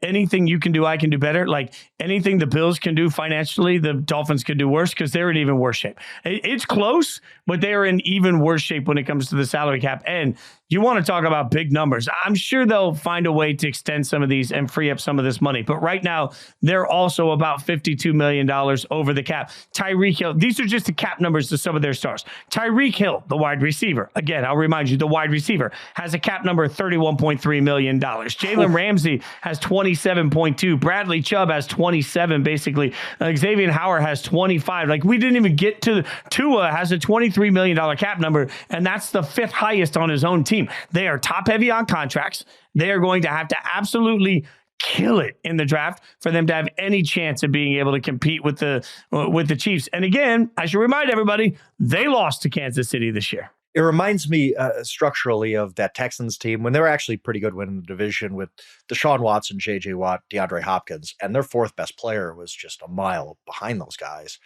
anything you can do, I can do better. Like anything the Bills can do financially, the Dolphins could do worse because they're in even worse shape. It's close, but they're in even worse shape when it comes to the salary cap. And you want to talk about big numbers. I'm sure they'll find a way to extend some of these and free up some of this money. But right now, they're also about $52 million over the cap. Tyreek Hill, these are just the cap numbers to some of their stars. Tyreek Hill, the wide receiver. Again, I'll remind you, the wide receiver has a cap number of $31.3 million. Jalen Ramsey has 27.2. Bradley Chubb has 27, basically. Xavier Howard has 25. Like, we didn't even get to Tua has a $23 million cap number, and that's the fifth highest on his own team. They are top heavy on contracts. They are going to have to absolutely kill it in the draft for them to have any chance of being able to compete with the Chiefs. And again, I should remind everybody, they lost to Kansas City this year. It reminds me structurally of that Texans team when they were actually pretty good winning the division with Deshaun Watson, J.J. Watt, DeAndre Hopkins, and their fourth best player was just a mile behind those guys.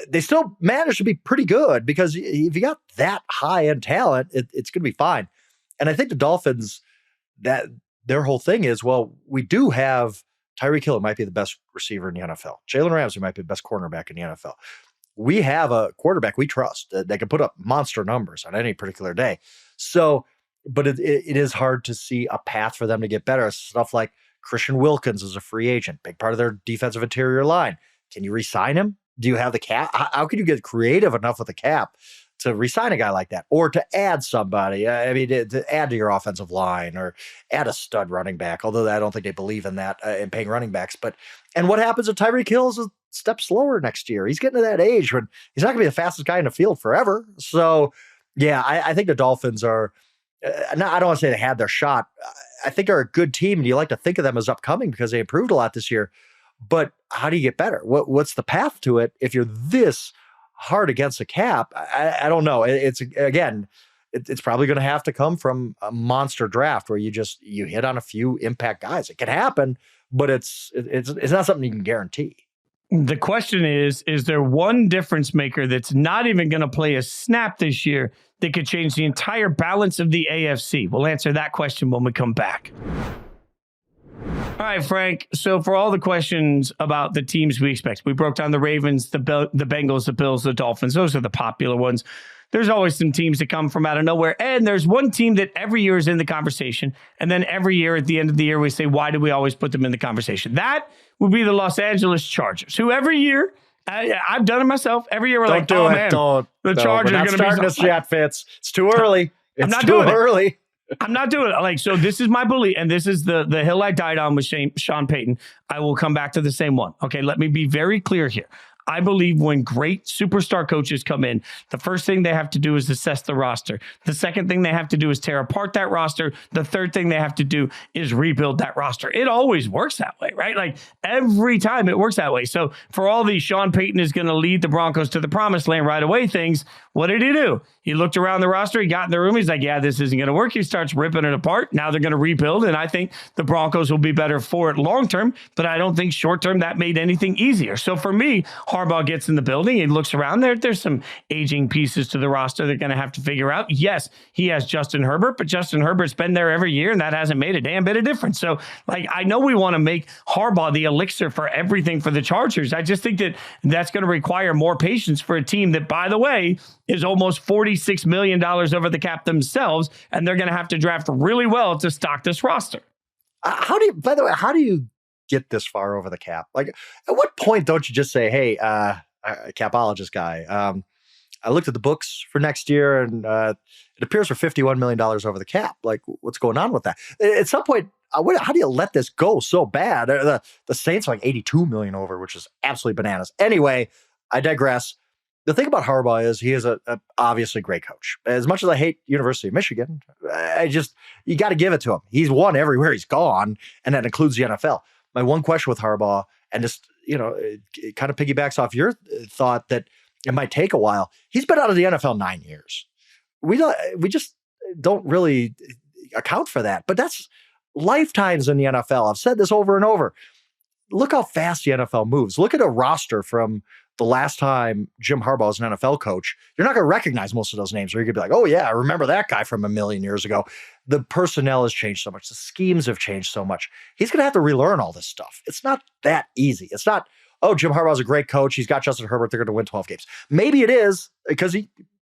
They still managed to be pretty good because if you got that high-end talent, it's going to be fine. And I think the Dolphins, that their whole thing is, well, we do have Tyreek Hill might be the best receiver in the NFL. Jalen Ramsey might be the best cornerback in the NFL. We have a quarterback we trust that can put up monster numbers on any particular day. So, but it is hard to see a path for them to get better. Stuff like Christian Wilkins is a free agent, big part of their defensive interior line. Can you re-sign him? Do you have the cap? How can you get creative enough with the cap to re-sign a guy like that, or to add somebody? To add to your offensive line, or add a stud running back. Although I don't think they believe in that in paying running backs. And what happens if Tyreek Hill is a step slower next year? He's getting to that age when he's not going to be the fastest guy in the field forever. So, yeah, I think the Dolphins are. I don't want to say they had their shot. I think they're a good team, and you like to think of them as upcoming because they improved a lot this year. But how do you get better? What's the path to it if you're this hard against the cap? I don't know. It's probably going to have to come from a monster draft where you hit on a few impact guys. It can happen, but it's not something you can guarantee. The question is there one difference maker that's not even going to play a snap this year that could change the entire balance of the AFC? We'll answer that question when we come back. All right, Frank. So for all the questions about the teams we expect, we broke down the Ravens, the Bengals, the Bills, the Dolphins. Those are the popular ones. There's always some teams that come from out of nowhere. And there's one team that every year is in the conversation. And then every year at the end of the year, we say, why do we always put them in the conversation? That would be the Los Angeles Chargers, who every year, I've done it myself. Every year we're don't like, do oh, it. man, Don't. the Chargers are going to be starting this yet, Fitz. It's too early. It's too early. I'm not doing it. So this is my belief, and this is the hill I died on with Sean Payton. I will come back to the same one. Okay, let me be very clear here. I believe when great superstar coaches come in, the first thing they have to do is assess the roster. The second thing they have to do is tear apart that roster. The third thing they have to do is rebuild that roster. It always works that way, right? Like every time it works that way. So for all these Sean Payton is going to lead the Broncos to the promised land right away things, what did he do? He looked around the roster. He got in the room. He's like, yeah, this isn't going to work. He starts ripping it apart. Now they're going to rebuild, and I think the Broncos will be better for it long term, but I don't think short term that made anything easier. So for me, Harbaugh gets in the building. He looks around there. There's some aging pieces to the roster they're going to have to figure out. Yes, he has Justin Herbert, but Justin Herbert's been there every year, and that hasn't made a damn bit of difference. So, like, I know we want to make Harbaugh the elixir for everything for the Chargers. I just think that that's going to require more patience for a team that, by the way, is almost $46 million over the cap themselves, and they're going to have to draft really well to stock this roster. By the way, how do you get this far over the cap? Like, at what point don't you just say, hey, capologist guy, I looked at the books for next year, and it appears we're $51 million over the cap. Like, what's going on with that? At some point, how do you let this go so bad? The Saints are like $82 million over, which is absolutely bananas. Anyway, I digress. The thing about Harbaugh is he is a obviously great coach. As much as I hate University of Michigan, you got to give it to him. He's won everywhere he's gone, and that includes the NFL. My one question with Harbaugh, and just, it kind of piggybacks off your thought that it might take a while. He's been out of the NFL 9 years. We just don't really account for that. But that's lifetimes in the NFL. I've said this over and over. Look how fast the NFL moves. Look at a roster from the last time Jim Harbaugh was an NFL coach. You're not going to recognize most of those names, or you're going to be like, oh yeah, I remember that guy from a million years ago. The personnel has changed so much. The schemes have changed so much. He's going to have to relearn all this stuff. It's not that easy. It's not, oh, Jim Harbaugh's a great coach. He's got Justin Herbert. They're going to win 12 games. Maybe it is because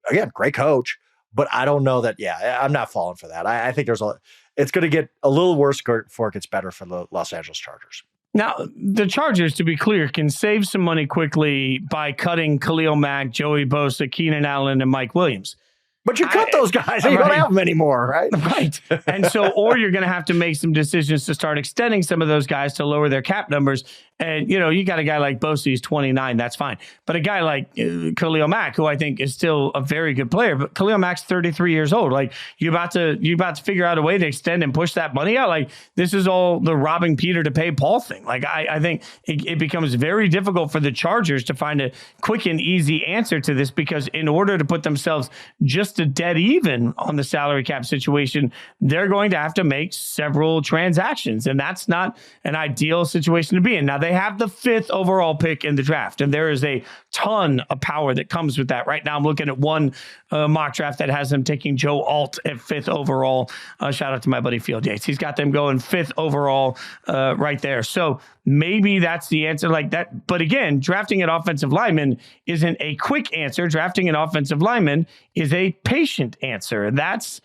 again, great coach, but I don't know that. Yeah, I'm not falling for that. I think it's going to get a little worse before it gets better for the Los Angeles Chargers. Now, the Chargers, to be clear, can save some money quickly by cutting Khalil Mack, Joey Bosa, Keenan Allen, and Mike Williams. But you cut those guys and you don't have them anymore, right? Right. And so, or you're going to have to make some decisions to start extending some of those guys to lower their cap numbers. And, you got a guy like Bosa, he's 29, that's fine. But a guy like Khalil Mack, who I think is still a very good player, but Khalil Mack's 33 years old. Like, you're about to figure out a way to extend and push that money out. Like, this is all the robbing Peter to pay Paul thing. Like, I think it becomes very difficult for the Chargers to find a quick and easy answer to this, because in order to put themselves just a dead even on the salary cap situation, they're going to have to make several transactions. And that's not an ideal situation to be in. Now, they have the 5th overall pick in the draft, and there is a ton of power that comes with that. Right now, I'm looking at one mock draft that has them taking Joe Alt at 5th overall. Shout out to my buddy Field Yates. He's got them going 5th overall right there. So maybe that's the answer like that. But again, drafting an offensive lineman isn't a quick answer. Drafting an offensive lineman is a patient answer. And that's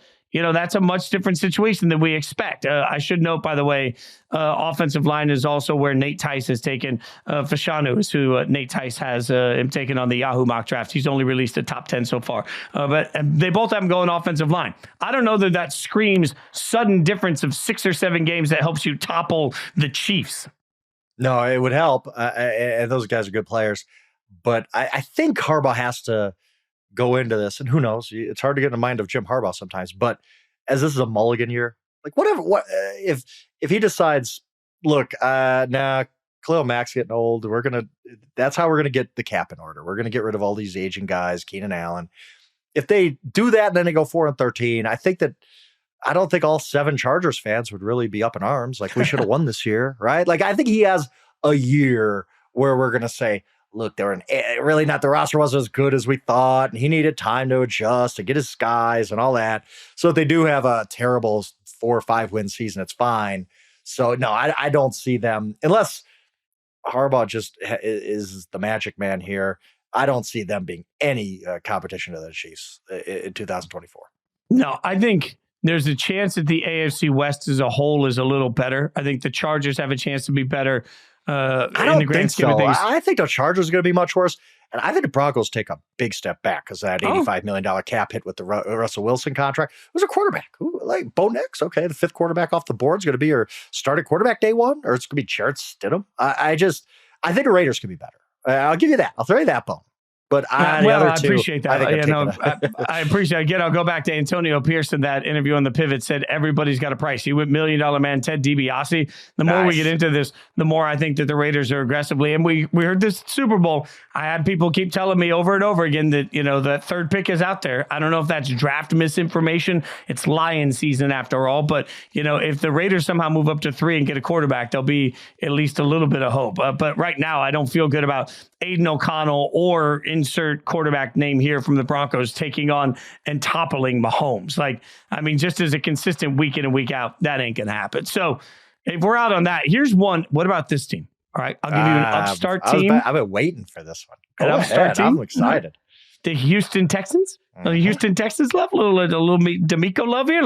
a much different situation than we expect. I should note, by the way, offensive line is also where Nate Tice has taken Fashanu, is who Nate Tice has him taken on the Yahoo mock draft. He's only released a top 10 so far. But they both have him going offensive line. I don't know that screams sudden difference of 6 or 7 games that helps you topple the Chiefs. No, it would help. And those guys are good players. But I think Harbaugh has to go into this, and who knows? It's hard to get in the mind of Jim Harbaugh sometimes. But as this is a mulligan year, like what if he decides, look, Khalil Mack's getting old. That's how we're gonna get the cap in order. We're gonna get rid of all these aging guys, Keenan Allen. If they do that, and then they go 4-13. I don't think all 7 Chargers fans would really be up in arms. Like, we should have won this year, right? Like, I think he has a year where we're gonna say, look, the roster wasn't as good as we thought, and he needed time to adjust and get his guys and all that. So if they do have a terrible 4 or 5 win season, it's fine. So no, I don't see them, unless Harbaugh just is the magic man here. I don't see them being any competition to the Chiefs in 2024. No, I think there's a chance that the AFC West as a whole is a little better. I think the Chargers have a chance to be better. I don't think so. I think the Chargers are going to be much worse. And I think the Broncos take a big step back because that $85 million cap hit with the Russell Wilson contract. It was a quarterback. Like Bo Nix, okay, the 5th quarterback off the board is going to be your starting quarterback day one, or it's going to be Jarrett Stidham. I think the Raiders can be better. I'll give you that. I'll throw you that bone. But I appreciate that. I appreciate it. Again, I'll go back to Antonio Pearson, that interview on the Pivot said everybody's got a price. He went $1 Million Man, Ted DiBiase. The more we get into this, the more I think that the Raiders are aggressively. And we heard this Super Bowl. I had people keep telling me over and over again that, the third pick is out there. I don't know if that's draft misinformation. It's Lion season after all. But, if the Raiders somehow move up to 3 and get a quarterback, there'll be at least a little bit of hope. But right now, I don't feel good about Aiden O'Connell or insert quarterback name here from the Broncos taking on and toppling Mahomes. Just as a consistent week in and week out, that ain't going to happen. So if we're out on that, here's one. What about this team? All right. I'll give you an upstart team. I've been waiting for this one. Go ahead. Team? I'm excited. The Houston Texans. The Houston Texans love a little D'Amico love here.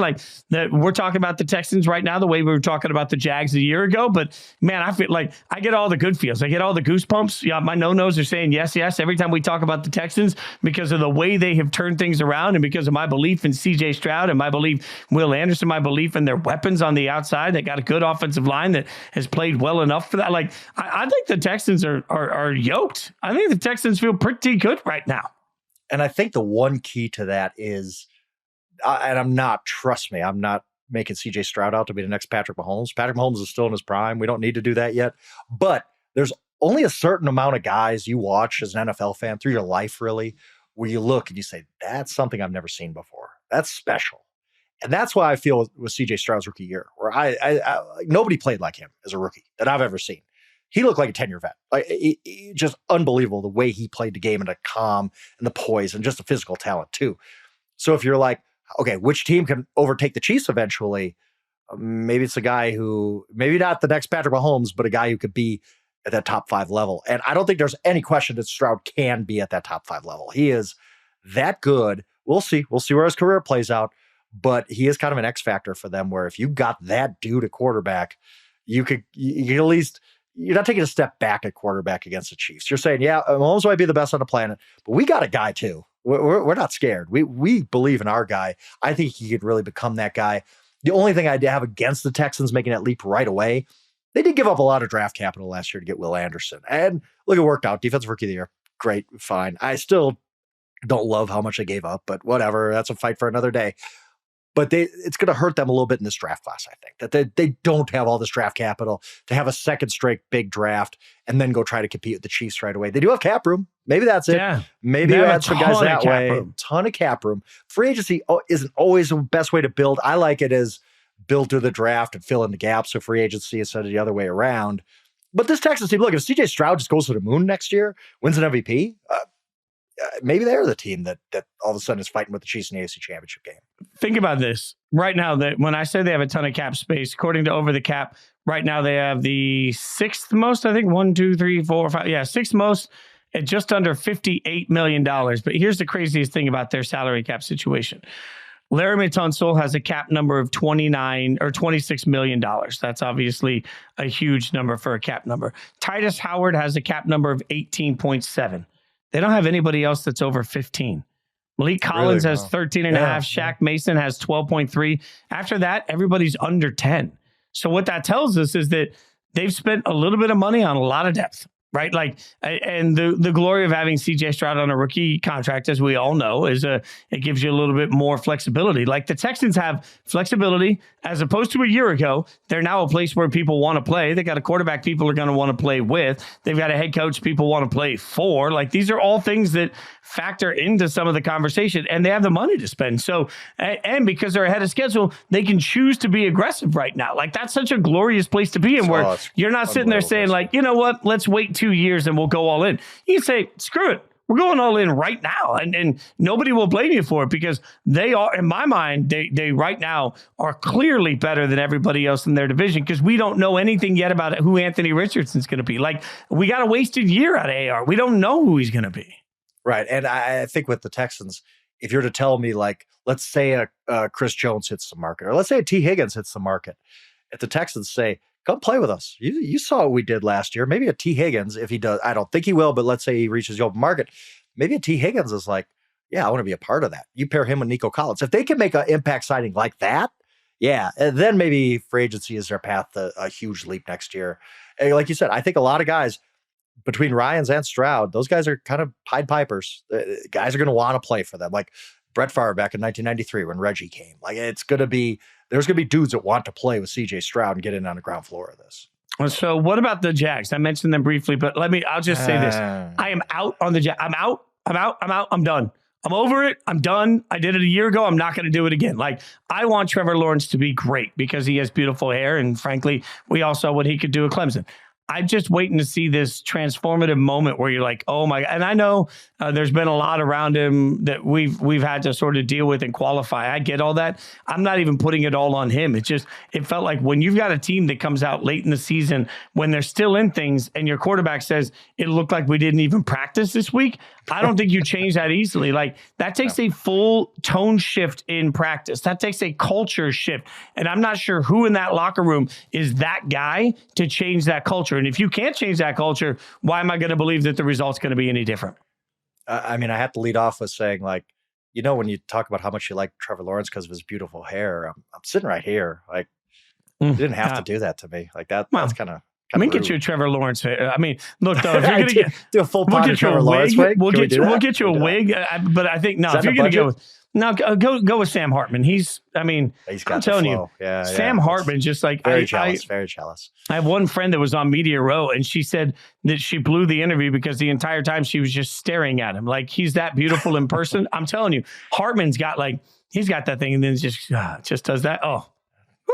We're talking about the Texans right now, the way we were talking about the Jags a year ago. But man, I feel like I get all the good feels. I get all the goosebumps. Yeah, my no-nos are saying yes, yes every time we talk about the Texans because of the way they have turned things around and because of my belief in C.J. Stroud and my belief Will Anderson, my belief in their weapons on the outside. They got a good offensive line that has played well enough for that. I think the Texans are yoked. I think the Texans feel pretty good right now. And I think the one key to that is, and I'm not making CJ Stroud out to be the next Patrick Mahomes. Patrick Mahomes is still in his prime. We don't need to do that yet. But there's only a certain amount of guys you watch as an NFL fan through your life, really, where you look and you say, that's something I've never seen before. That's special. And that's why I feel with CJ Stroud's rookie year, where I nobody played like him as a rookie that I've ever seen. He looked like a 10-year vet. Just unbelievable the way he played the game and the calm and the poise and just the physical talent too. So if you're like, okay, which team can overtake the Chiefs eventually? Maybe it's a guy who, maybe not the next Patrick Mahomes, but a guy who could be at that top 5 level. And I don't think there's any question that Stroud can be at that top 5 level. He is that good. We'll see. We'll see where his career plays out. But he is kind of an X factor for them where if you got that dude at quarterback, you could at least... You're not taking a step back at quarterback against the Chiefs. You're saying, yeah, Mahomes might be the best on the planet, but we got a guy too. We're not scared. We believe in our guy. I think he could really become that guy. The only thing I have against the Texans making that leap right away, they did give up a lot of draft capital last year to get Will Anderson. And look, it worked out. Defensive Rookie of the Year. Great, fine. I still don't love how much they gave up, but whatever. That's a fight for another day. But it's going to hurt them a little bit in this draft class, I think, that they don't have all this draft capital to have a second straight big draft and then go try to compete with the Chiefs right away. They do have cap room. Maybe that's it. Yeah. Maybe you add some guys that way. Ton of cap room. Free agency isn't always the best way to build. I like it as build through the draft and fill in the gaps. So free agency instead of the other way around. But this Texas team, look, if CJ Stroud just goes to the moon next year, wins an MVP, maybe they're the team that all of a sudden is fighting with the Chiefs in the AFC Championship game. Think about this. Right now, that when I say they have a ton of cap space, according to Over the Cap, right now they have the 6th most, I think, 1, 2, 3, 4, 5. Yeah, 6th most at just under $58 million. But here's the craziest thing about their salary cap situation. Laramie Tunsil has a cap number of $26 million. That's obviously a huge number for a cap number. Titus Howard has a cap number of 18.7. They don't have anybody else that's over 15. Malik Collins has 13 and a half. Shaq Mason has 12.3. After that, everybody's under 10. So what that tells us is that they've spent a little bit of money on a lot of depth, right? And the glory of having CJ Stroud on a rookie contract, as we all know, is it gives you a little bit more flexibility. Like the Texans have flexibility as opposed to a year ago. They're now a place where people want to play. They got a quarterback people are going to want to play with. They've got a head coach people want to play for. These are all things that factor into some of the conversation, and they have the money to spend. So, and because they're ahead of schedule, they can choose to be aggressive right now. That's such a glorious place to be in, where you're not sitting there saying you know what, let's wait 2 years and we'll go all in. You can say, screw it. We're going all in right now, and nobody will blame you for it because they are, in my mind, they right now are clearly better than everybody else in their division because we don't know anything yet about who Anthony Richardson's going to be. We got a wasted year out of AR. We don't know who he's going to be. Right, and I think with the Texans, if you're to tell me, let's say a Chris Jones hits the market, or let's say a T. Higgins hits the market, if the Texans say, come play with us. You saw what we did last year. Maybe a T. Higgins, if he does, I don't think he will, but let's say he reaches the open market. Maybe a T. Higgins is like, yeah, I want to be a part of that. You pair him with Nico Collins. If they can make an impact signing like that, yeah, and then maybe free agency is their path to a huge leap next year. And like you said, I think a lot of guys, between Ryans and Stroud, those guys are kind of Pied Pipers. Guys are going to want to play for them. Like Brett Favre back in 1993 when Reggie came. Like there's going to be dudes that want to play with CJ Stroud and get in on the ground floor of this. So what about the Jags? I mentioned them briefly, but I'll just say this. I am out on the Jags. I'm out. I'm done. I'm over it. I'm done. I did it a year ago. I'm not going to do it again. Like, I want Trevor Lawrence to be great because he has beautiful hair. And frankly, we all saw what he could do at Clemson. I'm just waiting to see this transformative moment where you're like, oh my, and I know there's been a lot around him that we've had to sort of deal with and qualify. I get all that. I'm not even putting it all on him. It felt like when you've got a team that comes out late in the season, when they're still in things and your quarterback says, it looked like we didn't even practice this week. I don't think you change that easily. Like that takes a full tone shift in practice. That takes a culture shift. And I'm not sure who in that locker room is that guy to change that culture. And if you can't change that culture, why am I going to believe that the result's going to be any different? I mean, I have to lead off with saying, like, you know, when you talk about how much you like Trevor Lawrence because of his beautiful hair, I'm sitting right here. Like, you didn't have to do that to me. Like that. That's kind of. I mean, get you a Trevor Lawrence. I mean, look, though, if you're going to do a full pot of Trevor Lawrence wig, we'll get you a wig. But I think, no, if you're going to go with, go with Sam Hartman. I'm telling you, Sam Hartman, just like very jealous. I have one friend that was on Media Row, and she said that she blew the interview because the entire time she was just staring at him. Like, he's that beautiful in person. I'm telling you, Hartman's got he's got that thing, and then just does that. Oh,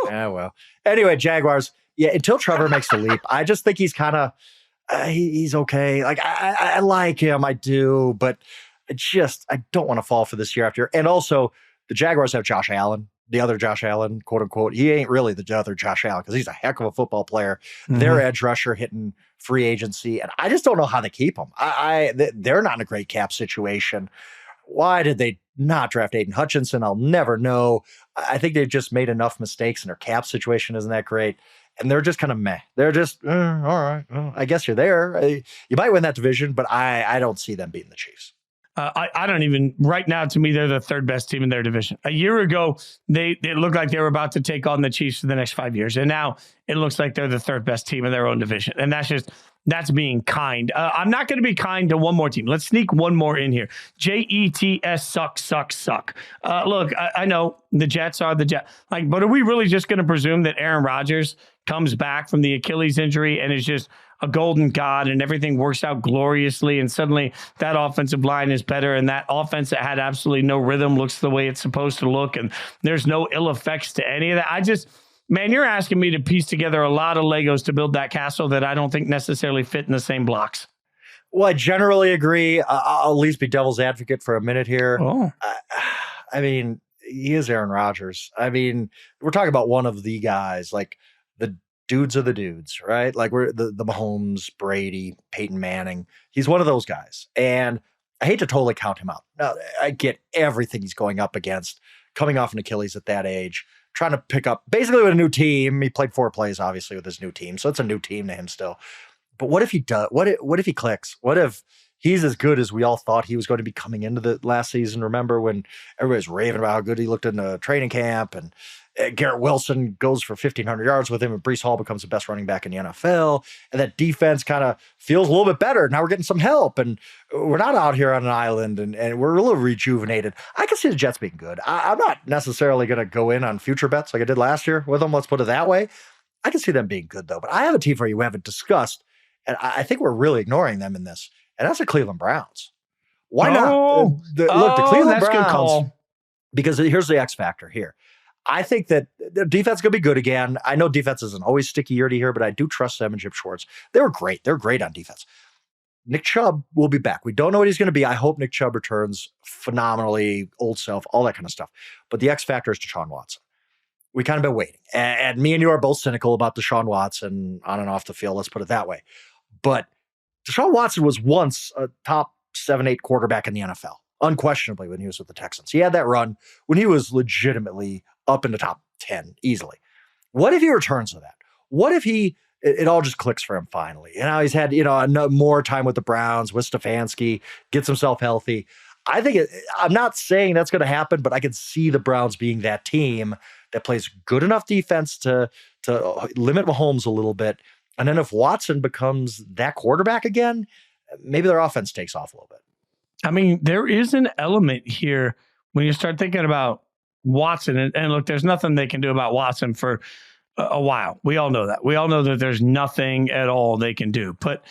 yeah. Well, anyway, Jaguars. Yeah, until Trevor makes the leap, I just think he's kind of he's okay. Like I like him, I do, but I don't want to fall for this year after year. And also, the Jaguars have Josh Allen, the other Josh Allen, quote unquote. He ain't really the other Josh Allen because he's a heck of a football player. Mm-hmm. Their edge rusher hitting free agency, and I just don't know how they keep him. They're not in a great cap situation. Why did they not draft Aiden Hutchinson? I'll never know. I think they've just made enough mistakes, and their cap situation isn't that great. And they're just kind of meh. They're just, all right, well, I guess you're there. You might win that division, but I don't see them beating the Chiefs. I don't even, right now, to me, they're the third best team in their division. A year ago, they looked like they were about to take on the Chiefs for the next 5 years. And now it looks like they're the third best team in their own division. And that's being kind. I'm not going to be kind to one more team. Let's sneak one more in here. Jets suck. Look, I know the Jets are the Jets. But are we really just going to presume that Aaron Rodgers comes back from the Achilles injury and is just a golden god and everything works out gloriously and suddenly that offensive line is better and that offense that had absolutely no rhythm looks the way it's supposed to look and there's no ill effects to any of that? Man, you're asking me to piece together a lot of Legos to build that castle that I don't think necessarily fit in the same blocks. Well, I generally agree. I'll at least be devil's advocate for a minute here. Oh. I mean, he is Aaron Rodgers. I mean, we're talking about one of the guys, like the dudes of the dudes, right? Like we're the Mahomes, Brady, Peyton Manning. He's one of those guys. And I hate to totally count him out. Now, I get everything he's going up against, coming off an Achilles at that age, trying to pick up basically with a new team. He played 4 plays, obviously, with his new team. So it's a new team to him still. But what if he does? What if he clicks? What if he's as good as we all thought he was going to be coming into the last season? Remember when everybody was raving about how good he looked in the training camp and Garrett Wilson goes for 1,500 yards with him and Breece Hall becomes the best running back in the NFL. And that defense kind of feels a little bit better. Now we're getting some help and we're not out here on an island and we're a little rejuvenated. I can see the Jets being good. I'm not necessarily going to go in on future bets like I did last year with them. Let's put it that way. I can see them being good though. But I have a team for you we haven't discussed. And I think we're really ignoring them in this. And that's the Cleveland Browns. Why not? The Cleveland Browns, because here's the X factor here. I think that their defense is going to be good again. I know defense isn't always sticky year to year, but I do trust them and Jim Schwartz. They were great. They're great on defense. Nick Chubb will be back. We don't know what he's going to be. I hope Nick Chubb returns phenomenally, old self, all that kind of stuff. But the X factor is Deshaun Watson. We kind of been waiting. And me and you are both cynical about Deshaun Watson on and off the field. Let's put it that way. But Deshaun Watson was once a top 7-8 quarterback in the NFL, unquestionably, when he was with the Texans. He had that run when he was legitimately up in the top 10 easily. What if he returns to that? What if it all just clicks for him finally? And now he's had, more time with the Browns, with Stefanski, gets himself healthy. I think I'm not saying that's going to happen, but I can see the Browns being that team that plays good enough defense to limit Mahomes a little bit And then if Watson becomes that quarterback again, maybe their offense takes off a little bit. I mean, there is an element here when you start thinking about Watson. And look, there's nothing they can do about Watson for a while. We all know that. We all know that there's nothing at all they can do. But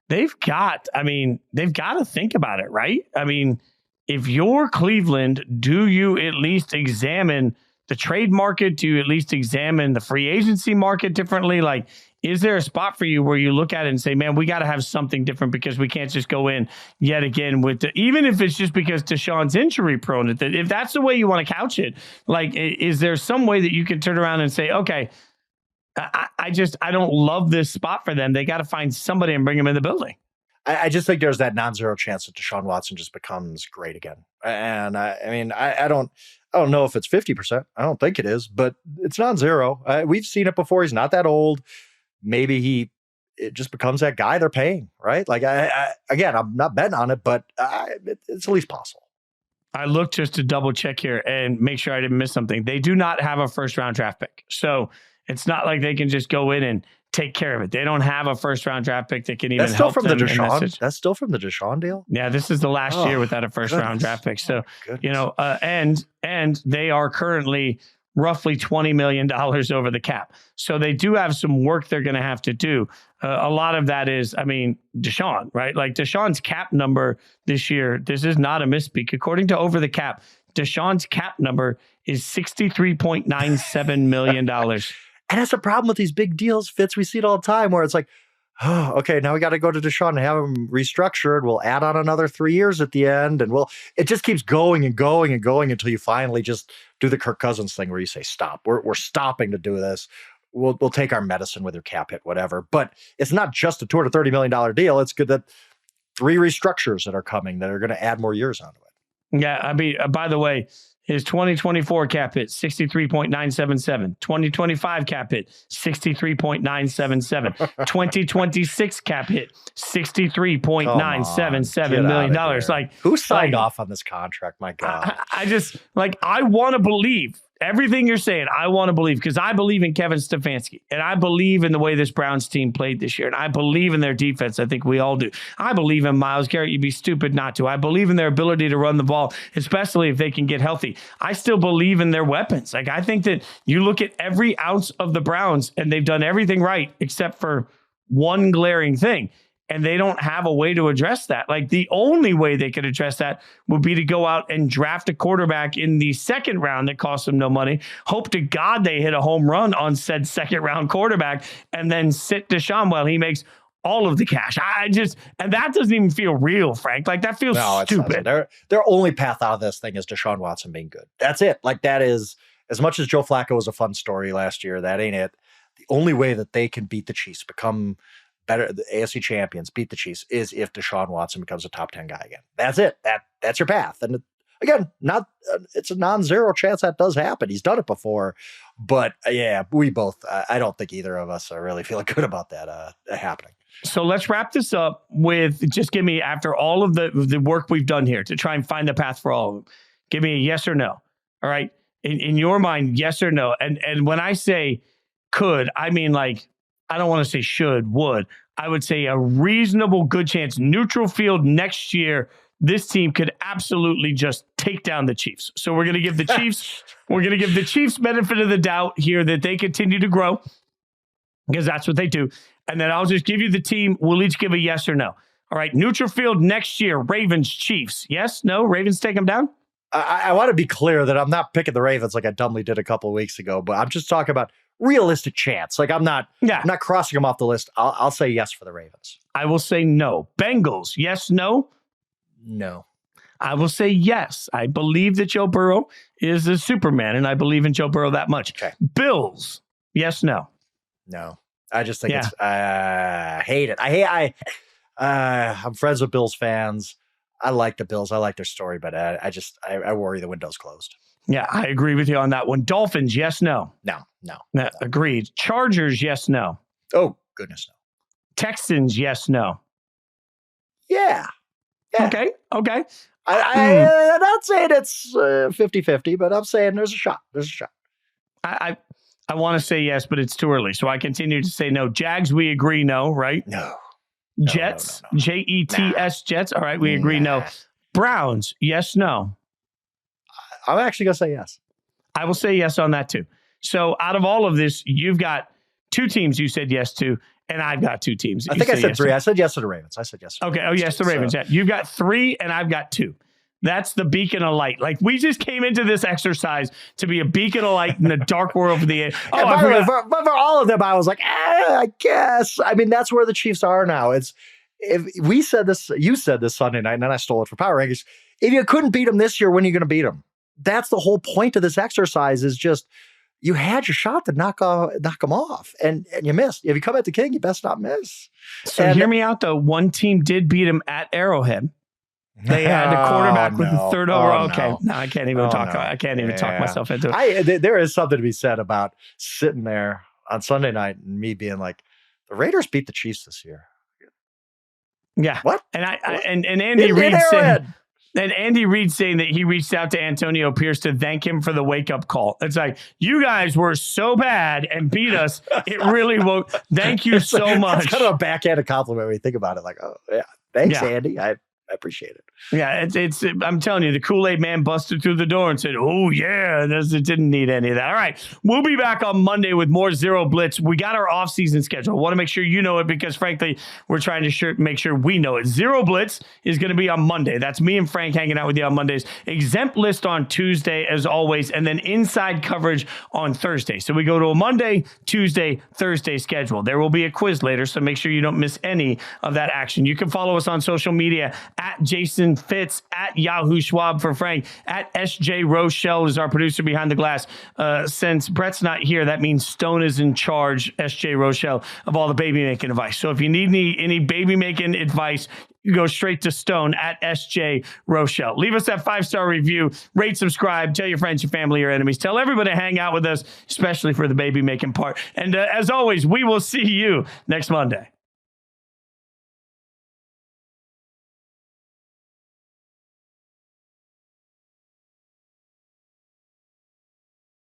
they've got to think about it, right? I mean, if you're Cleveland, do you at least examine the trade market? Do you at least examine the free agency market differently? Like, is there a spot for you where you look at it and say, man, we got to have something different because we can't just go in yet again with even if it's just because Deshaun's injury prone, if that's the way you want to couch it, like, is there some way that you can turn around and say, okay, I don't love this spot for them. They got to find somebody and bring them in the building. I just think there's that non-zero chance that Deshaun Watson just becomes great again. And I don't know if it's 50%. I don't think it is, but it's non-zero. We've seen it before. He's not that old. Maybe it just becomes that guy they're paying, right? Like, again, I'm not betting on it, but it's at least possible. I looked just to double check here and make sure I didn't miss something. They do not have a first round draft pick. So it's not like they can just go in and take care of it. They don't have a first round draft pick that can even help them. That's still from the Deshaun deal? Yeah, this is the last year without a first round draft pick. So, and they are currently roughly $20 million over the cap. So they do have some work they're going to have to do. A lot of that is, Deshaun, right? Like Deshaun's cap number this year, this is not a misspeak. According to Over the Cap, Deshaun's cap number is $63.97 million. And that's the problem with these big deals, Fitz. We see it all the time where it's like, oh, okay, now we got to go to Deshaun and have him restructured. We'll add on another 3 years at the end. And it just keeps going and going and going until you finally just do the Kirk Cousins thing where you say, stop, we're stopping to do this. We'll take our medicine with your cap hit, whatever. But it's not just a $230 million deal. It's good that 3 restructures that are coming that are going to add more years onto it. Yeah, by the way, his 2024 cap hit, 63.977. 2025 cap hit, 63.977. 2026 cap hit, $63.977 million. Like, who signed off on this contract? My God. I want to believe everything you're saying. I want to believe because I believe in Kevin Stefanski and I believe in the way this Browns team played this year. And I believe in their defense. I think we all do. I believe in Myles Garrett. You'd be stupid not to. I believe in their ability to run the ball, especially if they can get healthy. I still believe in their weapons. Like, I think that you look at every ounce of the Browns and they've done everything right except for one glaring thing. And they don't have a way to address that. Like, the only way they could address that would be to go out and draft a quarterback in the second round that costs them no money. Hope to God they hit a home run on said second round quarterback and then sit Deshaun while he makes all of the cash. And that doesn't even feel real, Frank. Like, that feels stupid. Their only path out of this thing is Deshaun Watson being good. That's it. Like, that is, as much as Joe Flacco was a fun story last year, that ain't it. The only way that they can beat the Chiefs, become better, the AFC champions, beat the Chiefs, is if Deshaun Watson becomes a top 10 guy again. That's it. That's your path. And again, it's a non-zero chance that does happen. He's done it before, but yeah, we both, I don't think either of us are really feeling good about that happening. So let's wrap this up with, just give me, after all of the work we've done here to try and find the path for all of them, give me a yes or no. All right. In your mind, yes or no. And when I say could, I mean, like, I don't want to say should, would. I would say a reasonable good chance, neutral field next year, this team could absolutely just take down the Chiefs. So we're going to give the Chiefs, benefit of the doubt here that they continue to grow because that's what they do. And then I'll just give you the team. We'll each give a yes or no. All right. Neutral field next year, Ravens, Chiefs. Yes, no, Ravens take them down. I want to be clear that I'm not picking the Ravens like I dumbly did a couple of weeks ago, but I'm just talking about realistic chance. Like, I'm not crossing them off the list. I'll say yes for the Ravens. I will say no. Bengals, yes, no? No. I will say yes. I believe that Joe Burrow is a Superman, and I believe in Joe Burrow that much. Okay. Bills, yes, no? No. I just think I hate it. I'm friends with Bills fans. I like the Bills. I like their story, but I worry the window's closed. Yeah, I agree with you on that one. Dolphins, yes, no? No. Agreed. Chargers, yes, no? Oh, goodness, no. Texans, yes, no? Yeah. Okay. I'm not saying it's 50-50, but I'm saying there's a shot. I want to say yes, but it's too early. So I continue to say no. Jags, we agree no, right? No. Jets, Jets, Jets. All right, we agree no. Browns, yes, no. I'm actually going to say yes. I will say yes on that too. So out of all of this, you've got 2 teams you said yes to, and I've got 2 teams. I think I said 3. I said yes to the Ravens. Okay. Oh, yes, the Ravens. So. Yeah. You've got 3, and I've got 2. That's the beacon of light. Like, we just came into this exercise to be a beacon of light in the dark world of the. But for all of them, I was like, I guess. I mean, that's where the Chiefs are now. If we said this, you said this Sunday night, and then I stole it for Power Rankings. If you couldn't beat them this year, when are you going to beat them? That's the whole point of this exercise. Is just you had your shot to knock them off, and you missed. If you come at the King, you best not miss. So hear me out though. One team did beat them at Arrowhead. They had a quarterback with the 3rd overall. Okay, no, I can't even talk. I can't even talk myself into it. There is something to be said about sitting there on Sunday night and me being like, the Raiders beat the Chiefs this year. Yeah, what? And and Andy Reid said. And Andy Reid saying that he reached out to Antonio Pierce to thank him for the wake-up call. It's like, you guys were so bad and beat us. It really won't. Thank you so much. It's kind of a backhanded compliment when you think about it. Like, oh, yeah, thanks, Andy. I appreciate it. Yeah, it's. I'm telling you, the Kool-Aid man busted through the door and said, "Oh yeah," and it didn't need any of that. All right, we'll be back on Monday with more Zero Blitz. We got our off-season schedule. I want to make sure you know it because, frankly, we're trying to make sure we know it. Zero Blitz is going to be on Monday. That's me and Frank hanging out with you on Mondays. Exempt list on Tuesday, as always, and then inside coverage on Thursday. So we go to a Monday, Tuesday, Thursday schedule. There will be a quiz later, so make sure you don't miss any of that action. You can follow us on social media at Jason Fitz, at Yahoo Schwab for Frank, at SJ Rochelle is our producer behind the glass. Since Brett's not here, that means Stone is in charge, SJ Rochelle, of all the baby making advice. So if you need any baby making advice, you go straight to Stone at SJ Rochelle. Leave us that 5-star review, rate, subscribe, tell your friends, your family, your enemies. Tell everybody to hang out with us, especially for the baby making part. And as always, we will see you next Monday.